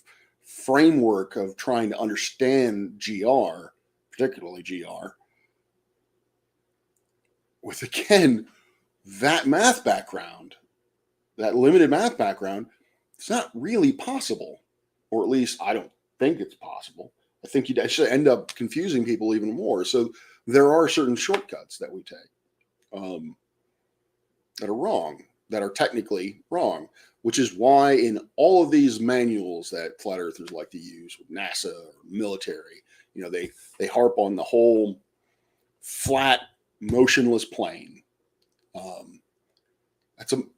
framework of trying to understand GR, particularly GR, with, again, that math background, that limited math background, it's not really possible. Or at least I don't think it's possible. I think you'd actually end up confusing people even more. So there are certain shortcuts that we take that are wrong, that are technically wrong, which is why in all of these manuals that flat earthers like to use with NASA or military, they harp on the whole flat, motionless plane.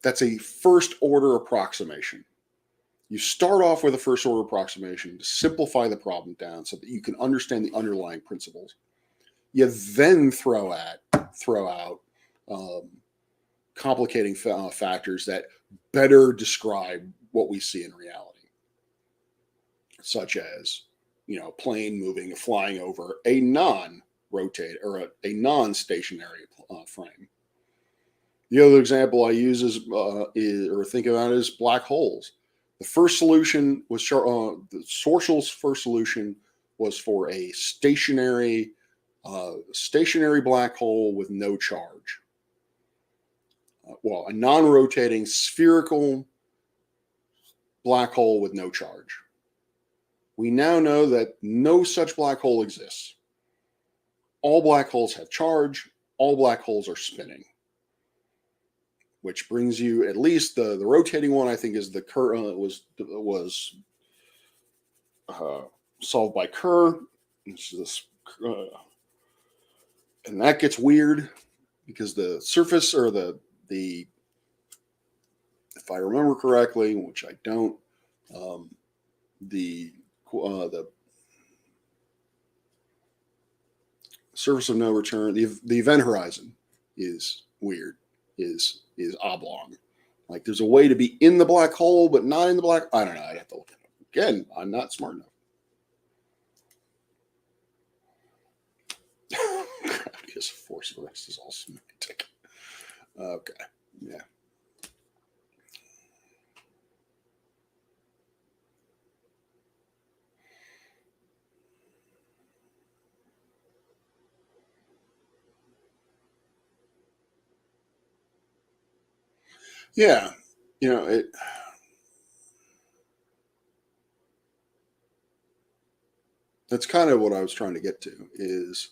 That's a first order approximation. You start off with a first order approximation to simplify the problem down so that you can understand the underlying principles. You then throw out complicating factors that better describe what we see in reality, such as a plane flying over a non-rotate or a non-stationary frame. The other example I use or think about is black holes. The first solution was Schwarzschild's first solution was for a stationary black hole with no charge. A non-rotating spherical black hole with no charge. We now know that no such black hole exists. All black holes have charge. All black holes are spinning. Which brings you, at least the rotating one, I think, is the Kerr was solved by Kerr. And that gets weird because the surface, or the if I remember correctly, which I don't, the surface of no return, the event horizon is weird. Is oblong. Like there's a way to be in the black hole, but not in the black. I don't know. I'd have to look at it. Again, I'm not smart enough. Gravity is a force. The rest is all semantic. Okay. Yeah. Yeah. That's kind of what I was trying to get to is,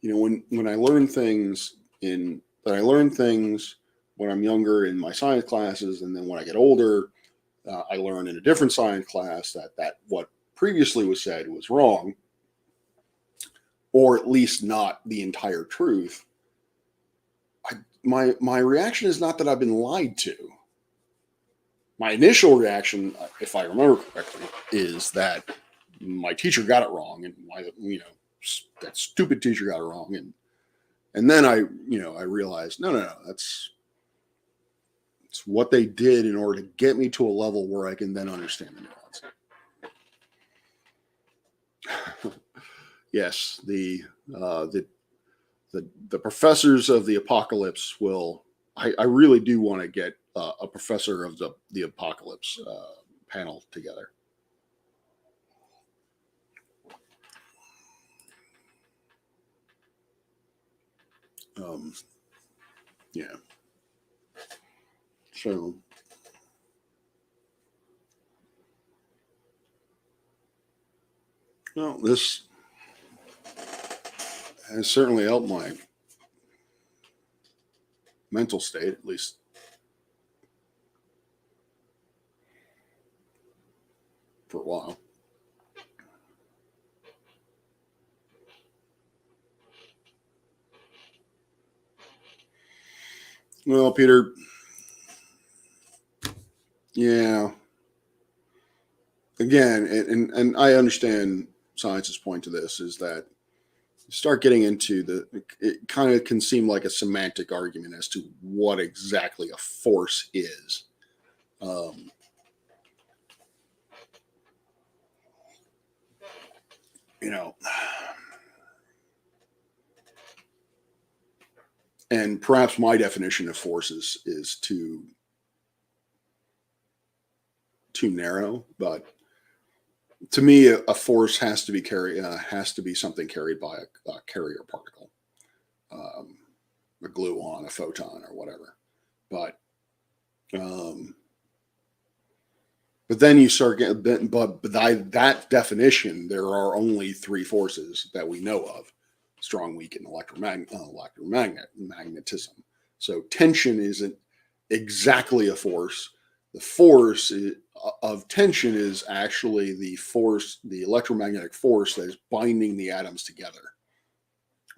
when I learn things when I'm younger in my science classes, and then when I get older, I learn in a different science class that what previously was said was wrong, or at least not the entire truth. My reaction is not that I've been lied to. My initial reaction, if I remember correctly, is that my teacher got it wrong, and that stupid teacher got it wrong, and then I realized no, that's what they did in order to get me to a level where I can then understand the nuance. Yes, the professors of the apocalypse will. I really do want to get a professor of the apocalypse panel together. Yeah. So. Well, this has certainly helped my mental state, at least for a while. Well, Peter, yeah, again, and I understand science's point to this is that you start getting into it kind of can seem like a semantic argument as to what exactly a force is. Um, you know, and perhaps my definition of forces is too narrow, but to me, a force has to be something carried by a carrier particle, um, a gluon, a photon, or whatever. But um, but then you start getting, but by that definition, there are only three forces that we know of: strong, weak, and electromagnetism. So tension isn't exactly a force. The force of tension is actually the force, the electromagnetic force that is binding the atoms together,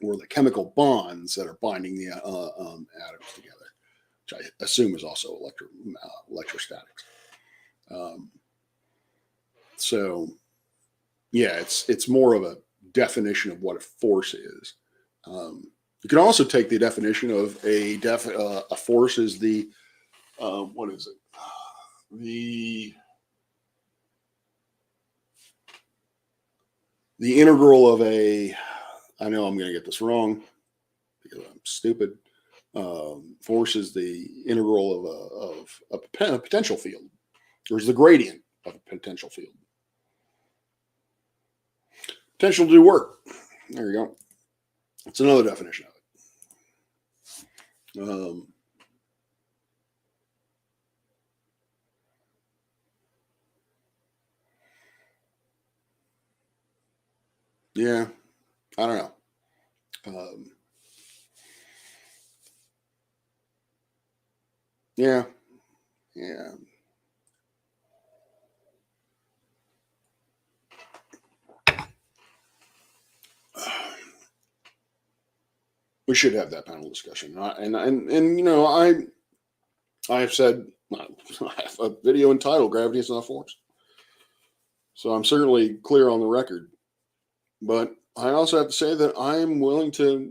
or the chemical bonds that are binding the atoms together, which I assume is also electrostatics. Um, so yeah, it's more of a definition of what a force is. You can also take the definition of a force is the what is it? The integral of a. I know I'm going to get this wrong because I'm stupid. Force is the integral of a potential field, or is the gradient of a potential field. Potential to do work. There you go. It's another definition of it. Yeah, I don't know. Um, yeah, yeah. We should have that panel discussion. And you know, I have said I have a video entitled "Gravity is Not a Force," so I'm certainly clear on the record. But I also have to say that I'm willing to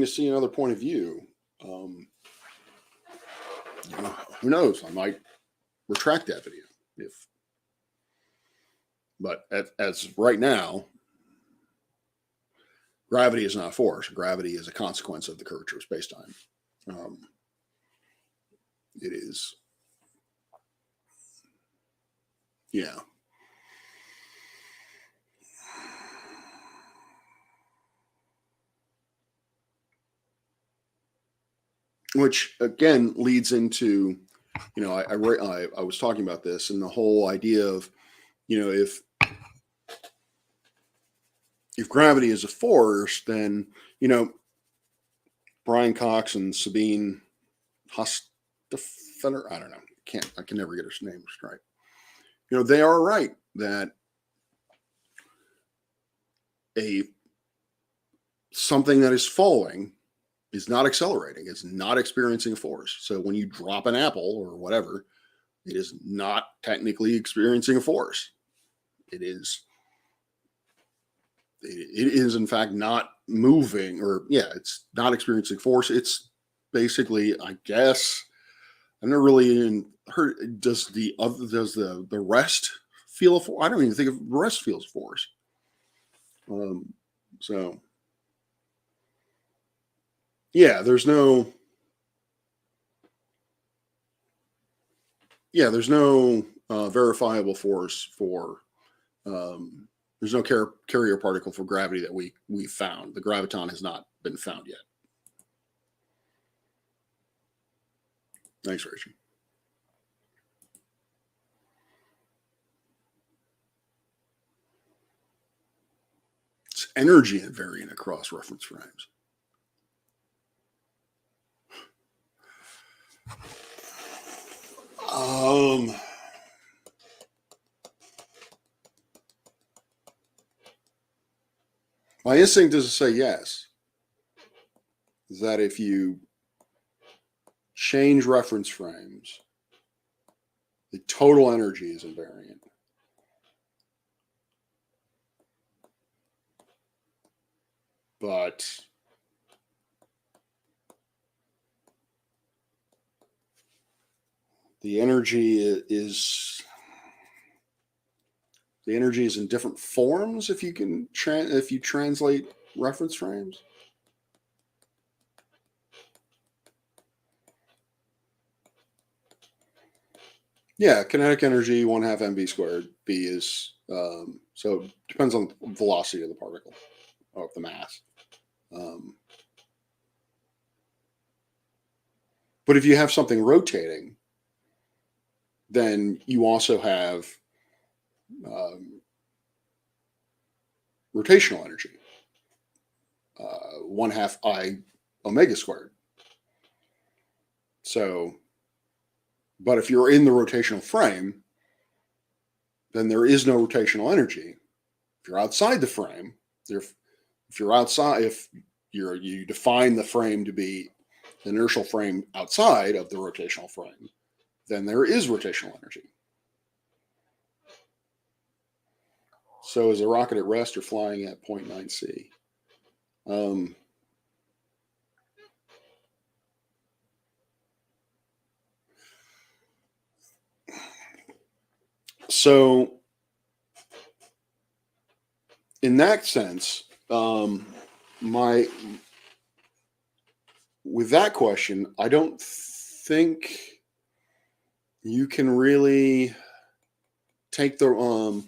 see another point of view. Um, you know, who knows? I might retract that video if. But as right now, gravity is not a force. Gravity is a consequence of the curvature of space-time. Um, it is, yeah. Which again leads into, you know, I was talking about this and the whole idea of, you know, if gravity is a force, then, you know, Brian Cox and Sabine Hostetter, I don't know, I can never get her name right. You know, they are right that a something that is falling is not accelerating. It's not experiencing a force. So when you drop an apple or whatever, it is not technically experiencing a force. It is in fact not moving, or yeah, it's not experiencing force. It's basically, I guess, I've never really even heard. Does the rest feel a force? I don't even think of rest feels force. Um, so yeah, there's no verifiable force for there's no carrier particle for gravity that we found. The graviton has not been found yet. Thanks, Rachel. It's energy invariant across reference frames. Um, my instinct is to say yes. Is that if you change reference frames, The total energy is invariant. But the energy is in different forms if you can if you translate reference frames. Yeah, kinetic energy 1/2 mv squared. B is so it depends on the velocity of the particle or of the mass. But if you have something rotating, then you also have rotational energy, 1/2 I omega squared. So, but if you're in the rotational frame, then there is no rotational energy. If you're outside the frame, if you define the frame to be the inertial frame outside of the rotational frame, then there is rotational energy. So is a rocket at rest or flying at 0.9 C? So in that sense, with that question, I don't think you can really take the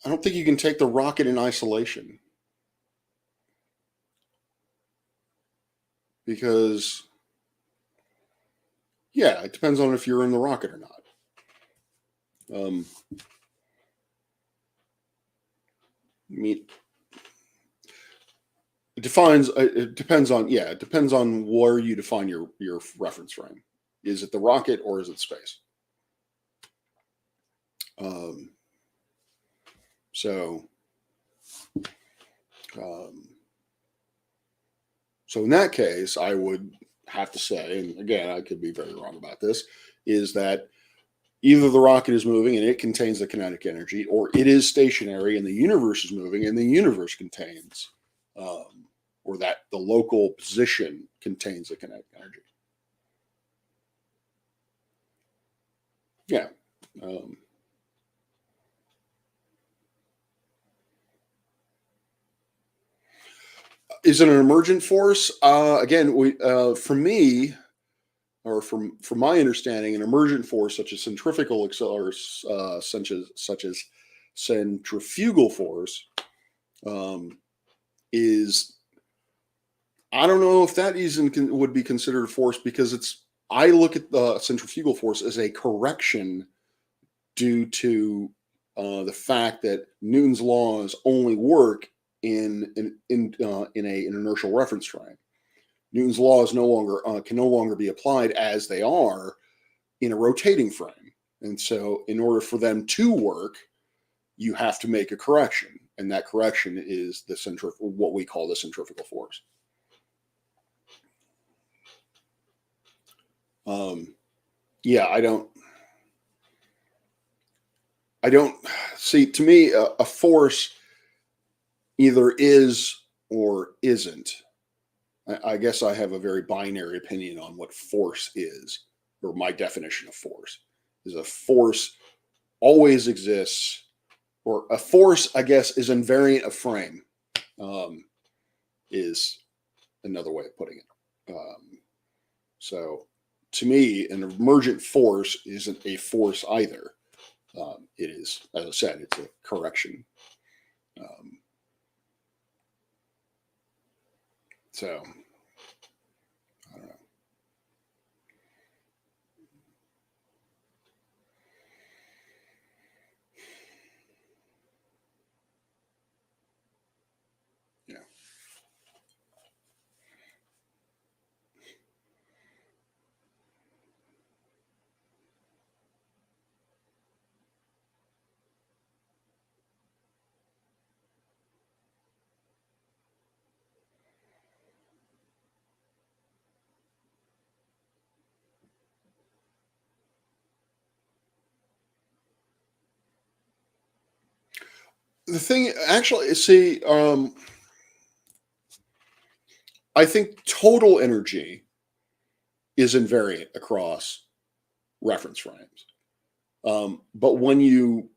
I don't think you can take the rocket in isolation, because yeah, it depends on if you're in the rocket or not. It depends on where you define your reference frame. Is it the rocket or is it space? So in that case, I would have to say, and again, I could be very wrong about this, is that either the rocket is moving and it contains the kinetic energy, or it is stationary and the universe is moving and the universe contains, or that the local position contains the kinetic energy. Yeah. Is it an emergent force? Again, for me, or from my understanding, an emergent force such as centrifugal such as centrifugal force is, I don't know if that would be considered a force, because I look at the centrifugal force as a correction due to the fact that Newton's laws only work in an inertial reference frame. Newton's laws can no longer be applied as they are in a rotating frame, and so in order for them to work, you have to make a correction, and that correction is what we call the centrifugal force. Yeah, I don't see. To me, a force either is or isn't. I guess I have a very binary opinion on what force is, or my definition of force is: a force always exists, or a force, I guess, is invariant of frame, is another way of putting it. So to me, an emergent force isn't a force either. It is, as I said, it's a correction. So I don't know. Yeah. The thing, actually, see, I think total energy is invariant across reference frames. But when you,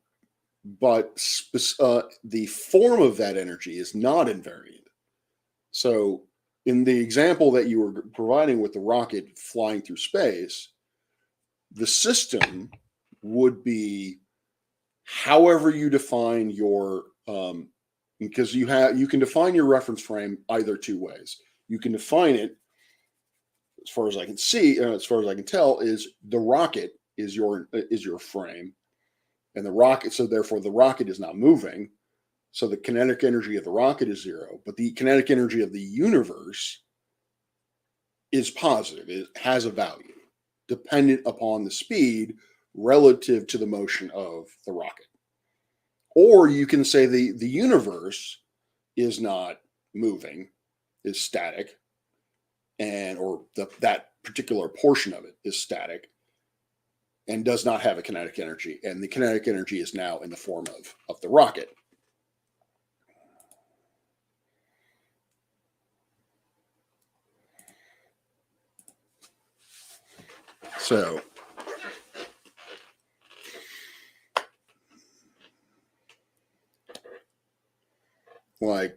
the form of that energy is not invariant. So, in the example that you were providing with the rocket flying through space, the system would be however you define your, because you can define your reference frame either two ways. You can define it, as far as I can see, as far as I can tell, is the rocket is your frame, and the rocket, so therefore the rocket is not moving. So the kinetic energy of the rocket is zero, but the kinetic energy of the universe is positive. It has a value dependent upon the speed relative to the motion of the rocket. Or you can say the universe is not moving, is static, and or that particular portion of it is static and does not have a kinetic energy, and the kinetic energy is now in the form of the rocket. So, like,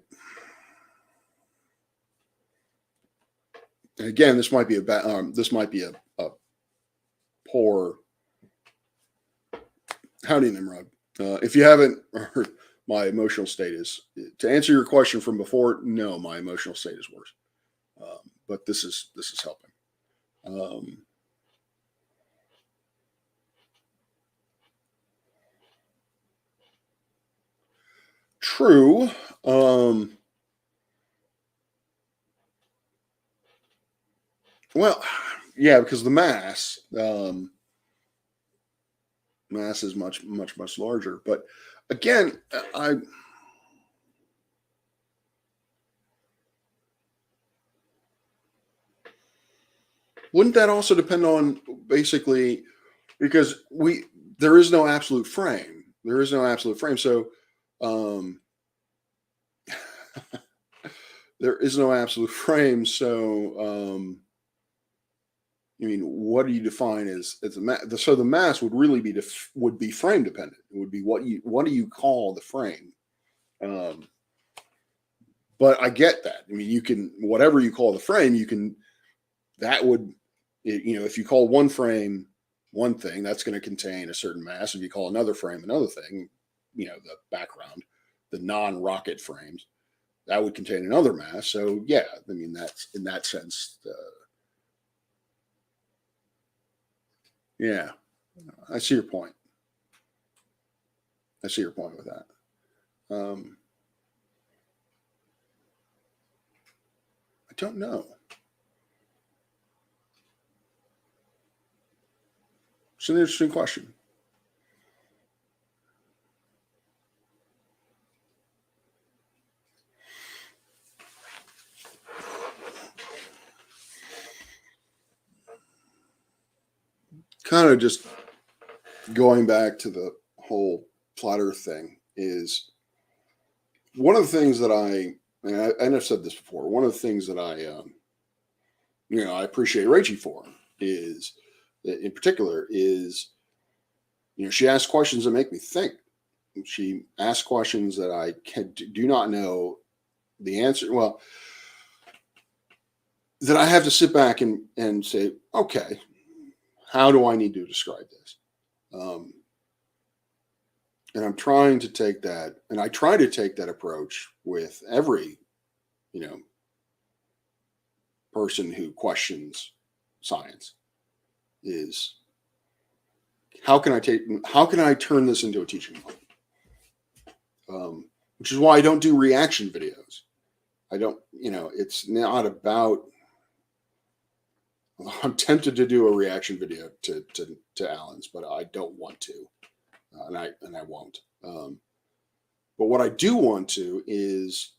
again, this might be a poor. Howdy, Nimrod. If you haven't heard, my emotional state is, to answer your question from before. No, my emotional state is worse, but this is helping. True. Well, yeah, because the mass is much larger. But again, I wouldn't that also depend on, basically, because there is no absolute frame. There is no absolute frame. So there is no absolute frame. So I mean, what do you define as so the mass would really be frame dependent. It would be what do you call the frame. But I get that. I mean, you can, whatever you call the frame, you can, that would, if you call one frame one thing, that's going to contain a certain mass. If you call another frame another thing, the background, the non-rocket frames, that would contain another mass. So yeah, I mean, that's, in that sense, yeah, I see your point. I see your point with that. I don't know. It's an interesting question. Kind of just going back to the whole flat Earth thing, is one of the things that and I've said this before, one of the things that I appreciate Rachel for, is, in particular, is, she asks questions that make me think. She asks questions that I do not know the answer. Well, that I have to sit back and say, okay, how do I need to describe this? And I'm trying to take that, and I try to take that approach with every, person who questions science, is how can I turn this into a teaching moment? Which is why I don't do reaction videos. I don't, it's not about, I'm tempted to do a reaction video to Alan's, but I don't want to, and I won't. But what I do want to is,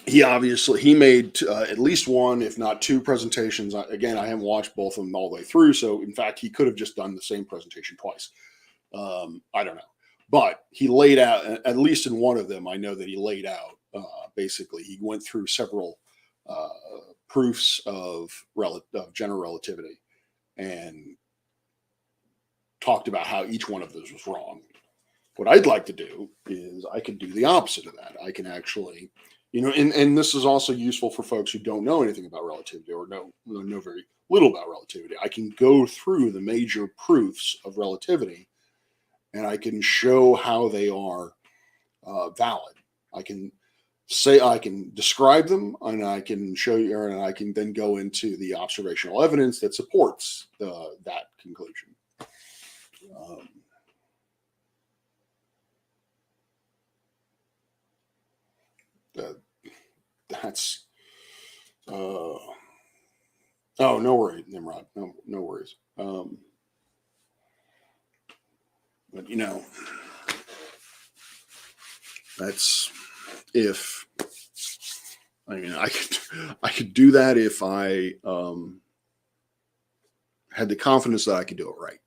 he made at least one, if not two, presentations. Again, I haven't watched both of them all the way through, so in fact, he could have just done the same presentation twice. I don't know, But he laid out, at least in one of them, I know that he laid out basically, he went through several uh, proofs of general relativity and talked about how each one of those was wrong. What I'd like to do is I could do the opposite of that. I can actually, and this is also useful for folks who don't know anything about relativity or know very little about relativity. I can go through the major proofs of relativity and I can show how they are valid. I can describe them, and I can show you, and I can then go into the observational evidence that supports that conclusion. Um, that's oh, no worries, Nimrod. No worries. But that's if I could do that if I had the confidence that I could do it right,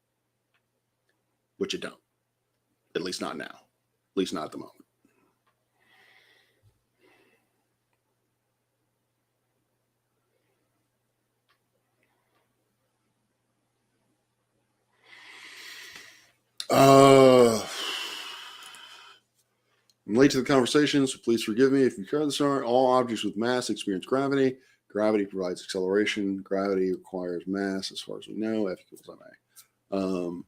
which I don't. At least not now. At least not at the moment. I'm late to the conversation, so please forgive me if you heard this. All objects with mass experience gravity. Gravity provides acceleration. Gravity requires mass, as far as we know. F equals ma.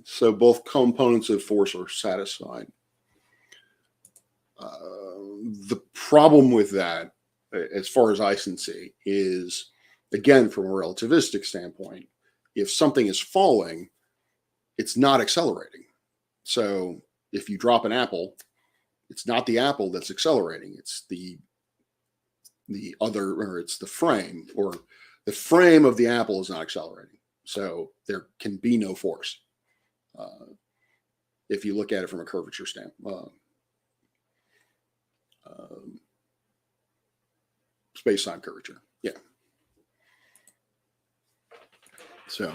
So both components of force are satisfied. The problem with that, as far as I can see, is again from a relativistic standpoint. If something is falling, it's not accelerating. So if you drop an apple, it's not the apple that's accelerating. It's the other, or it's the frame, or the frame of the apple is not accelerating. So there can be no force if you look at it from a curvature standpoint, space-time curvature. Yeah. So.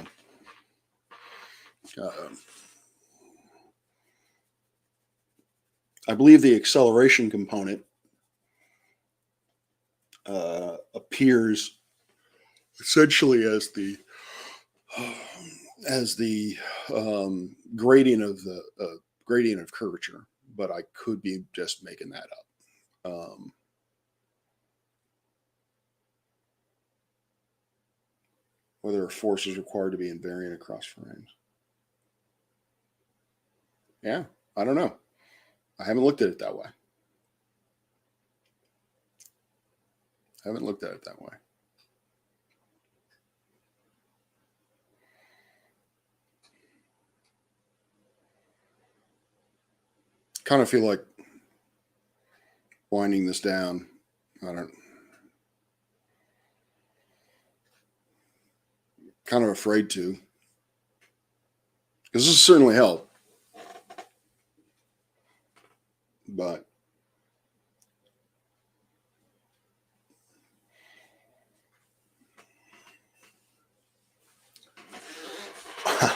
I believe the acceleration component appears essentially as the gradient of the gradient of curvature, but I could be just making that up. Whether a force is required to be invariant across frames. Yeah, I don't know. I haven't looked at it that way. Kind of feel like winding this down. Kind of afraid to, because this certainly helped, but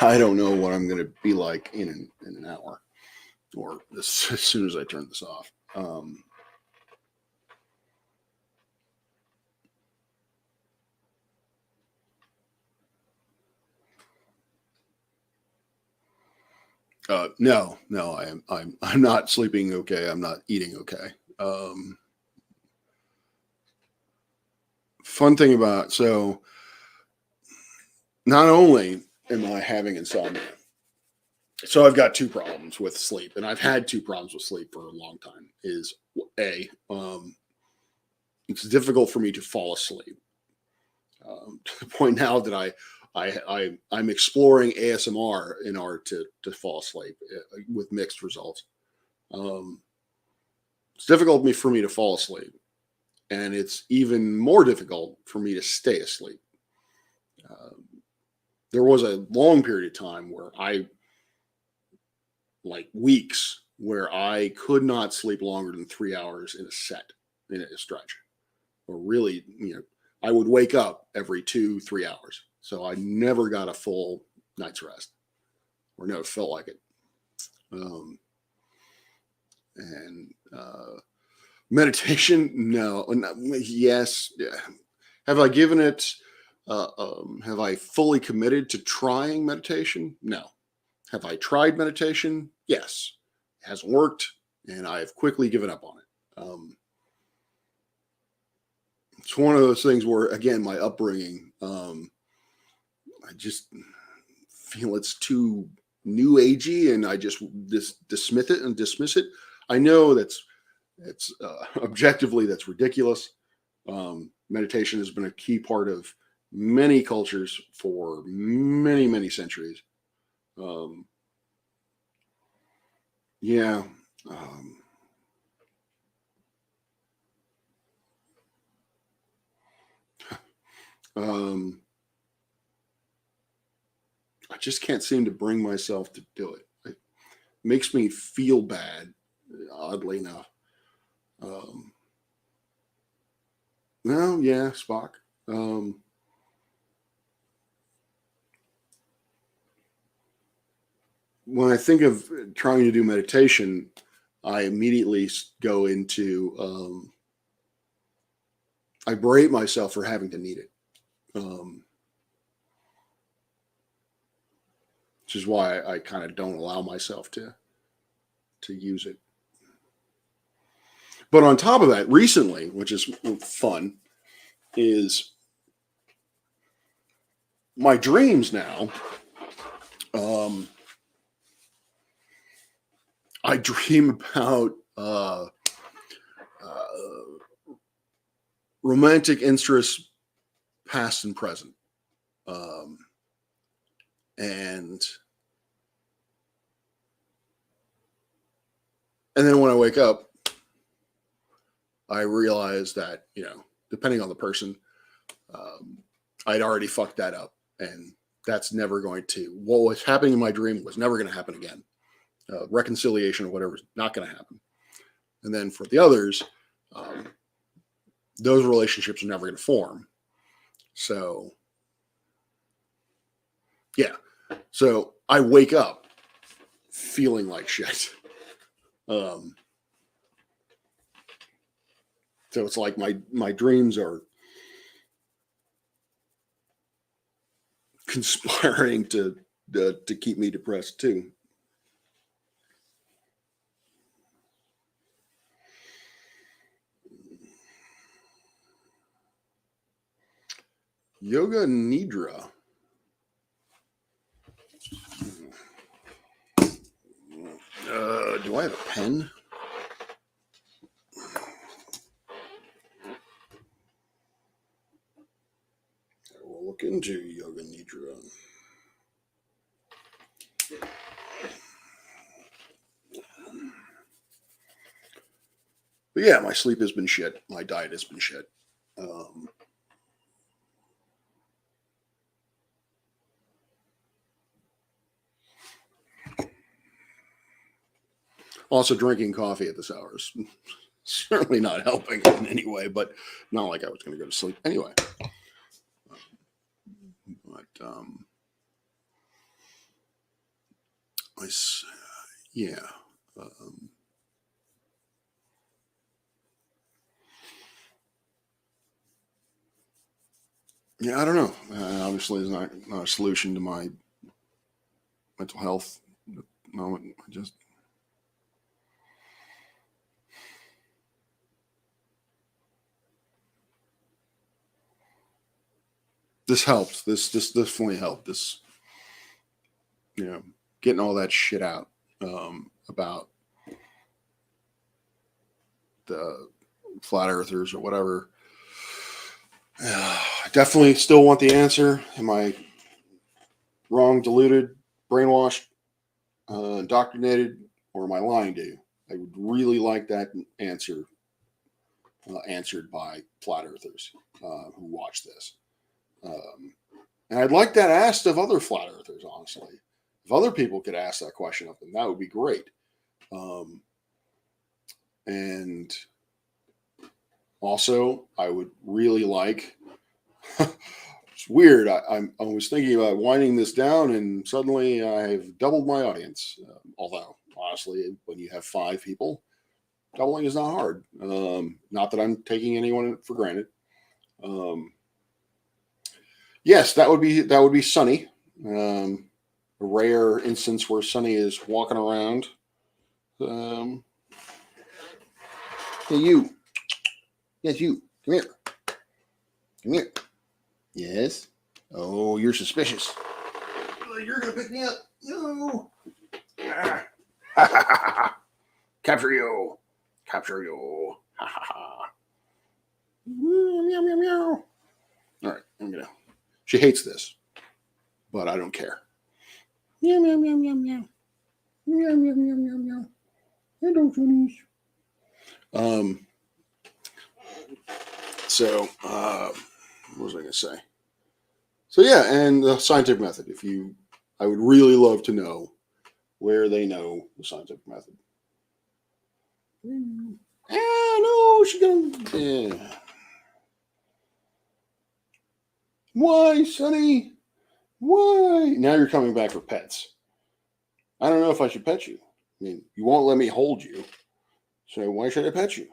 I don't know what I'm going to be like in an hour, or as soon as I turn this off. No, I'm not sleeping okay. I'm not eating okay. Fun thing about, so not only am I having insomnia, so I've got two problems with sleep, and I've had two problems with sleep for a long time. Is it's difficult for me to fall asleep to the point now that I'm exploring ASMR in order to fall asleep with mixed results. It's difficult for me to fall asleep, and it's even more difficult for me to stay asleep. There was a long period of time where like weeks, where I could not sleep longer than 3 hours in a stretch, or really, I would wake up every 2-3 hours. So I never got a full night's rest, or never felt like it. Um, and meditation, no. Yes. Yeah. Have I given it? Have I fully committed to trying meditation? No. Have I tried meditation? Yes. It hasn't worked, and I've quickly given up on it. It's one of those things where, again, my upbringing, I just feel it's too new agey, and I just dismiss it. I know it's objectively that's ridiculous. Meditation has been a key part of many cultures for many centuries. Um, yeah. Um, um, I just can't seem to bring myself to do it. It makes me feel bad, oddly enough. Um, no, yeah, Spock. Um, when I think of trying to do meditation, I immediately go into I berate myself for having to need it, um, which is why I kind of don't allow myself to use it. But on top of that, recently, which is fun, is my dreams now. Um, I dream about romantic interests, past and present, um, and then when I wake up, I realize that depending on the person, um, I'd already fucked that up, and that's never going to. What was happening in my dream was never going to happen again. Reconciliation or whatever is not going to happen. And then for the others, um, those relationships are never going to form. So, yeah. So I wake up feeling like shit. Um, so it's like my dreams are conspiring to keep me depressed too. Yoga Nidra. Do I have a pen? I will look into Yoga Nidra. But yeah, my sleep has been shit. My diet has been shit. Um, Also, drinking coffee at this hour is certainly not helping in any way, but not like I was going to go to sleep anyway. But I, yeah. Um, yeah, I don't know. Obviously, it's not a solution to my mental health at the moment. I just this helps. This definitely helped. This getting all that shit out about the flat earthers or whatever. I definitely still want the answer. Am I wrong, deluded, brainwashed, indoctrinated, or am I lying to you? I would really like that answer answered by flat earthers who watch this. Um, and I'd like that asked of other flat earthers, honestly. If other people could ask that question of them, that would be great. And also, I would really like. It's weird. I was thinking about winding this down, and suddenly I've doubled my audience. Although honestly, when you have 5 people, doubling is not hard. Not that I'm taking anyone for granted. Yes, that would be Sunny. A rare instance where Sunny is walking around. Um, hey, you. Yes, you. Come here. Come here. Yes. Oh, you're suspicious. Oh, you're gonna pick me up. No. Ah. Capture you. Capture you. Ha ha ha. Meow meow meow. All right, I'm gonna. She hates this, but I don't care. Meow meow meow meow meow. Meow meow meow meow meow. Hello, Johnnies. So, what was I going to say? So, yeah, and the scientific method. I would really love to know where they know the scientific method. No, she's gonna. Yeah. Why, Sonny? Why? Now you're coming back for pets. I don't know if I should pet you. I mean, you won't let me hold you. So why should I pet you?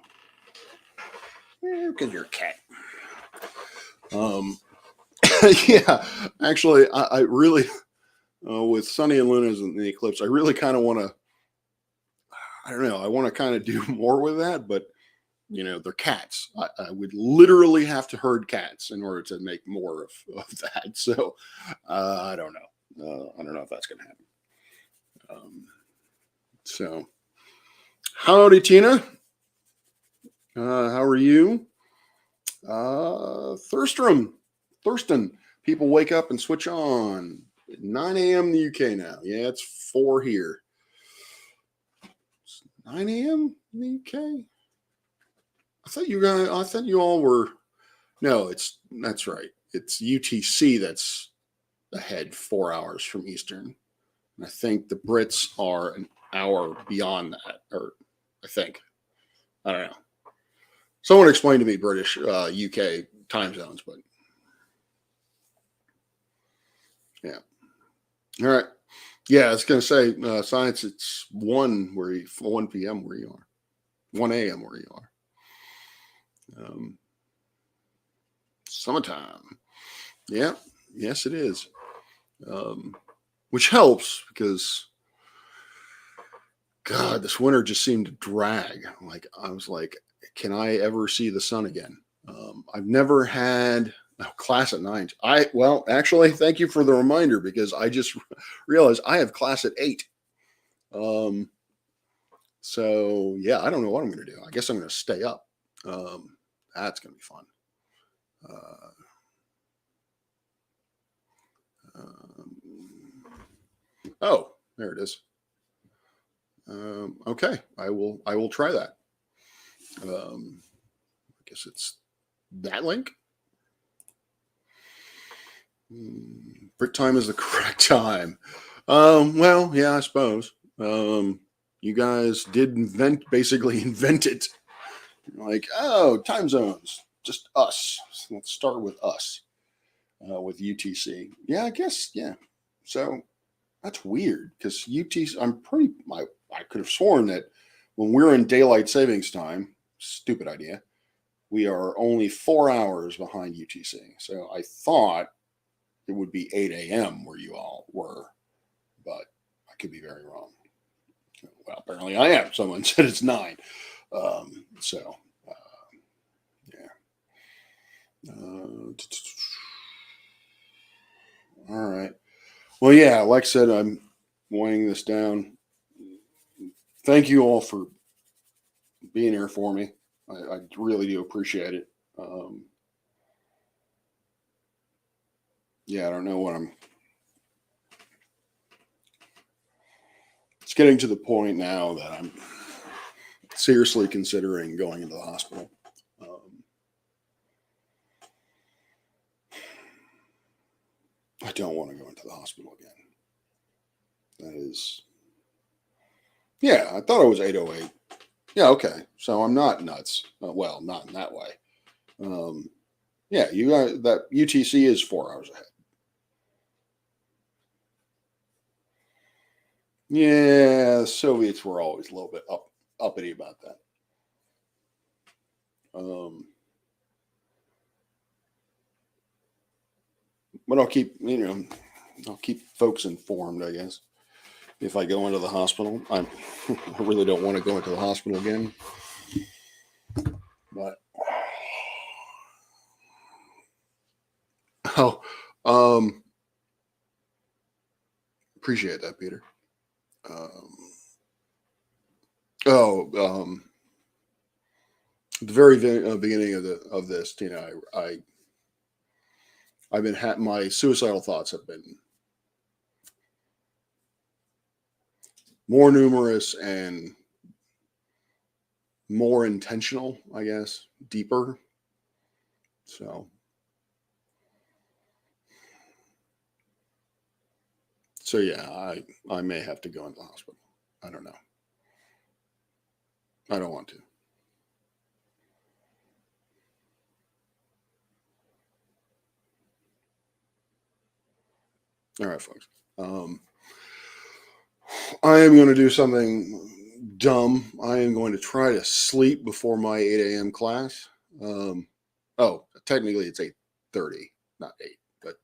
Because you're a cat. Yeah, actually, I really, with Sunny and Luna's in the eclipse, I really kind of want to, I don't know, I want to kind of do more with that, but, they're cats. I would literally have to herd cats in order to make more of that. So I don't know. I don't know if that's going to happen. So, howdy, Tina. How are you? Thurston. People wake up and switch on. 9 a.m. in the UK now. Yeah, it's 4 here. It's 9 a.m. in the UK. I thought you all were. No, that's right. It's UTC that's ahead 4 hours from Eastern. And I think the Brits are an hour beyond that, or I think. I don't know. Someone explained to me British, UK time zones, but yeah. All right. Yeah, I was going to say, science, it's 1 p.m. where you are, 1 a.m. where you are. Summertime. Yeah. Yes, it is. Which helps because, God, this winter just seemed to drag. Like, I was like, can I ever see the sun again? I've never had a class at 9. Actually, thank you for the reminder because I just realized I have class at 8. So yeah, I don't know what I'm going to do. I guess I'm going to stay up. That's going to be fun. Oh, there it is. Okay, I will try that. I guess it's that link. Brit time is the correct time. Well, yeah, I suppose. You guys did basically invent it. Like, oh, time zones, just us. So let's start with us, with UTC. Yeah, I guess, yeah. So that's weird because UTC, I could have sworn that when we're in daylight savings time, stupid idea, we are only 4 hours behind UTC. So I thought it would be 8 a.m. where you all were, but I could be very wrong. Well, apparently I am. Someone said it's 9. So, yeah. All right. Well, yeah, like I said, I'm winding this down. Thank you all for being here for me. I really do appreciate it. Yeah, I don't know what it's getting to the point now that I'm seriously considering going into the hospital. I don't want to go into the hospital again. That is, yeah, I thought it was 8:08. Yeah, okay. So I'm not nuts. Well, not in that way. Yeah, you guys, that UTC is 4 hours ahead. Yeah, the Soviets were always a little bit uppity about that. But I'll keep folks informed, I guess. If I go into the hospital, I really don't want to go into the hospital again. But oh, appreciate that, Peter. Um, at the very beginning of this, I've been my suicidal thoughts have been more numerous and more intentional, I guess, deeper. So yeah, I may have to go into the hospital. I don't know. I don't want to. All right, folks. I am going to do something dumb. I am going to try to sleep before my 8 a.m. class. Technically it's 8:30, not 8, but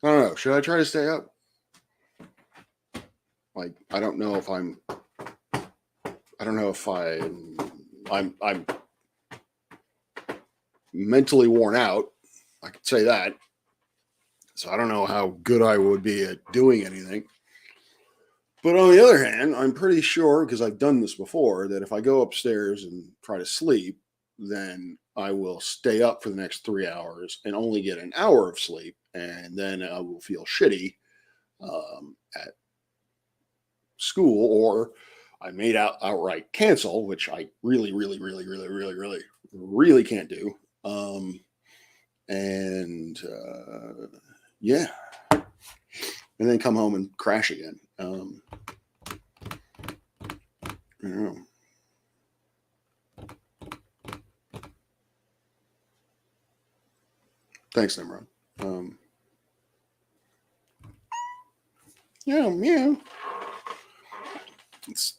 I don't know. Should I try to stay up? Like, I don't know if I'm mentally worn out. I could say that. So I don't know how good I would be at doing anything. But on the other hand, I'm pretty sure, because I've done this before, that if I go upstairs and try to sleep, then I will stay up for the next 3 hours and only get an hour of sleep. And then I will feel shitty at school, or I made outright cancel, which I really, really, really, really, really, really, really can't do. Yeah, and then come home and crash again. Thanks, Nimrod. Yeah. It's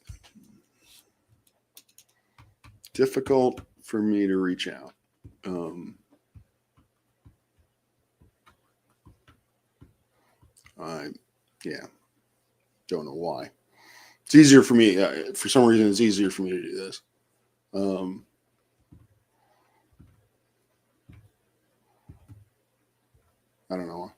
difficult for me to reach out. Don't know why. It's easier for me. For some reason, it's easier for me to do this. I don't know.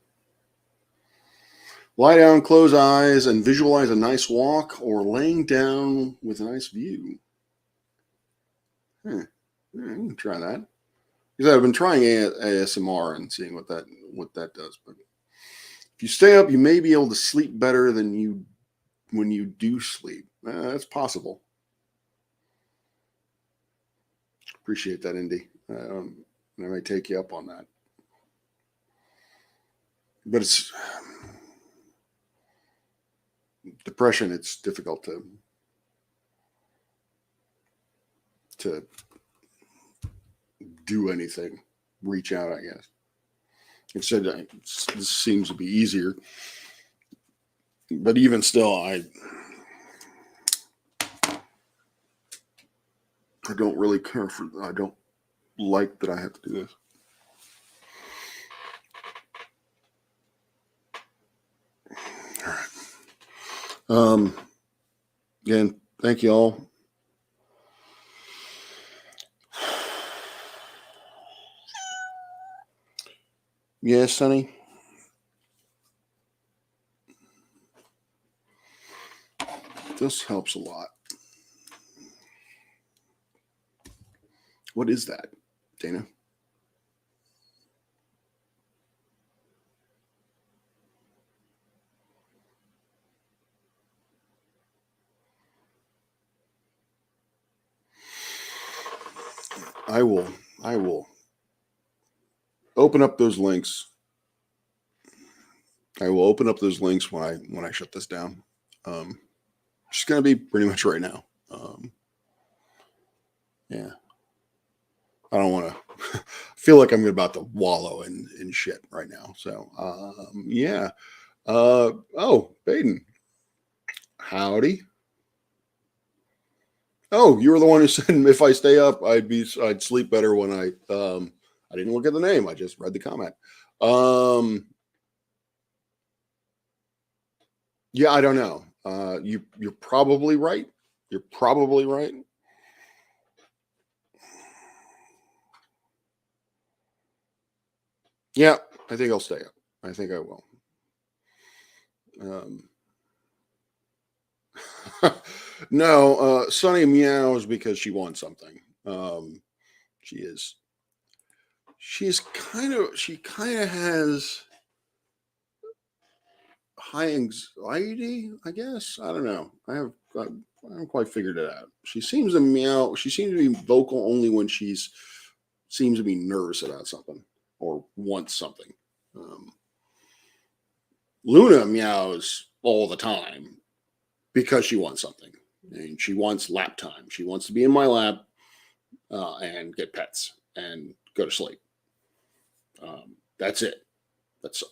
Lie down, close eyes, and visualize a nice walk, or laying down with a nice view. I can try that. Because I've been trying ASMR and seeing what that does. But if you stay up, you may be able to sleep better than you when you do sleep. That's possible. Appreciate that, Indy. I may take you up on that. But it's depression. It's difficult to do anything, reach out, I guess. Instead, this seems to be easier. But even still, I don't really care for. I don't like that I have to do this. All right. Again, thank you all. Yes, Sonny. This helps a lot. What is that, Dana? I will open up those links. I will open up those links when I shut this down. It's going to be pretty much right now. Yeah. I don't want to feel like I'm about to wallow in shit right now. So yeah. Oh, Baden. Howdy. Oh, you were the one who said if I stay up, I'd sleep better when I didn't look at the name. I just read the comment. Yeah, I don't know. You're probably right. You're probably right. Yeah, I think I'll stay up. I think I will. Um, no, Sunny meows because she wants something. She is. She kind of has high anxiety, I guess. I don't know. I haven't quite figured it out. She seems to meow. She seems to be vocal only when she's seems to be nervous about something or wants something. Um, Luna meows all the time because she wants something. And she wants lap time. She wants to be in my lap and get pets and go to sleep. That's it. That's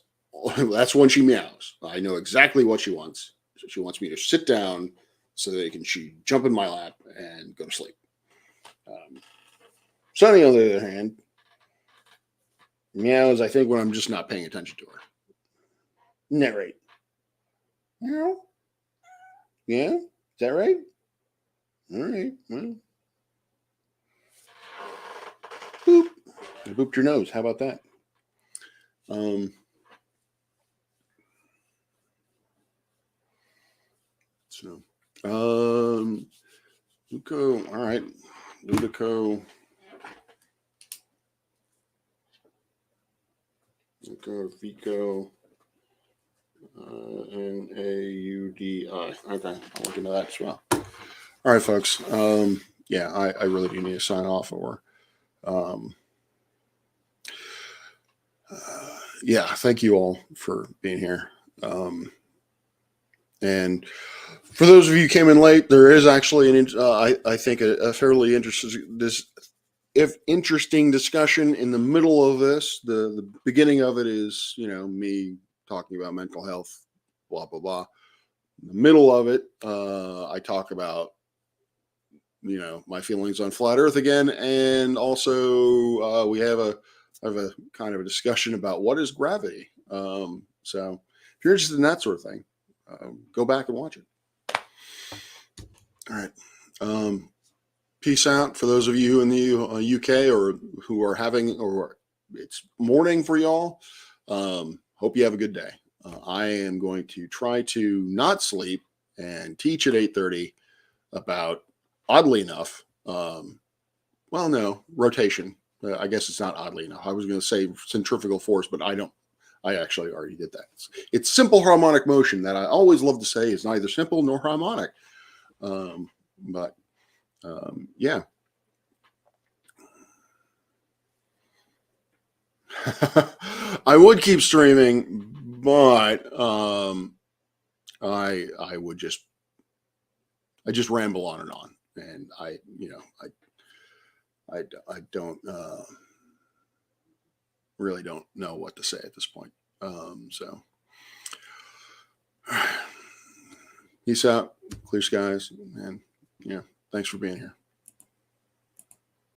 that's when she meows. I know exactly what she wants. She wants me to sit down so that she jump in my lap and go to sleep. Sunny, on the other hand, meows. I think when I'm just not paying attention to her. Narrate. Meow. Yeah, is that right? All right. Well, boop. I booped your nose. How about that? Um. So, Luco. All right, Ludico. Luco, Vico. Naudi. Okay, I'll look into that as well. All right, folks. Yeah, I really do need to sign off, or yeah, thank you all for being here. And for those of you who came in late, there is actually I think a fairly interesting discussion in the middle of this. The beginning of it is me talking about mental health, blah blah blah. In the middle of it, I talk about my feelings on flat Earth again, and also we have a kind of a discussion about what is gravity. So if you're interested in that sort of thing, go back and watch it. All right. Peace out for those of you in the UK or who are having or it's morning for y'all. Hope you have a good day. I am going to try to not sleep and teach at 8:30 about, oddly enough, well, no, rotation. I guess it's not oddly enough. I was going to say centrifugal force, but I don't. I actually already did that. It's simple harmonic motion that I always love to say is neither simple nor harmonic. But yeah. I would keep streaming, but I would I just ramble on, and I don't really don't know what to say at this point. So peace out, clear skies, and yeah, thanks for being here.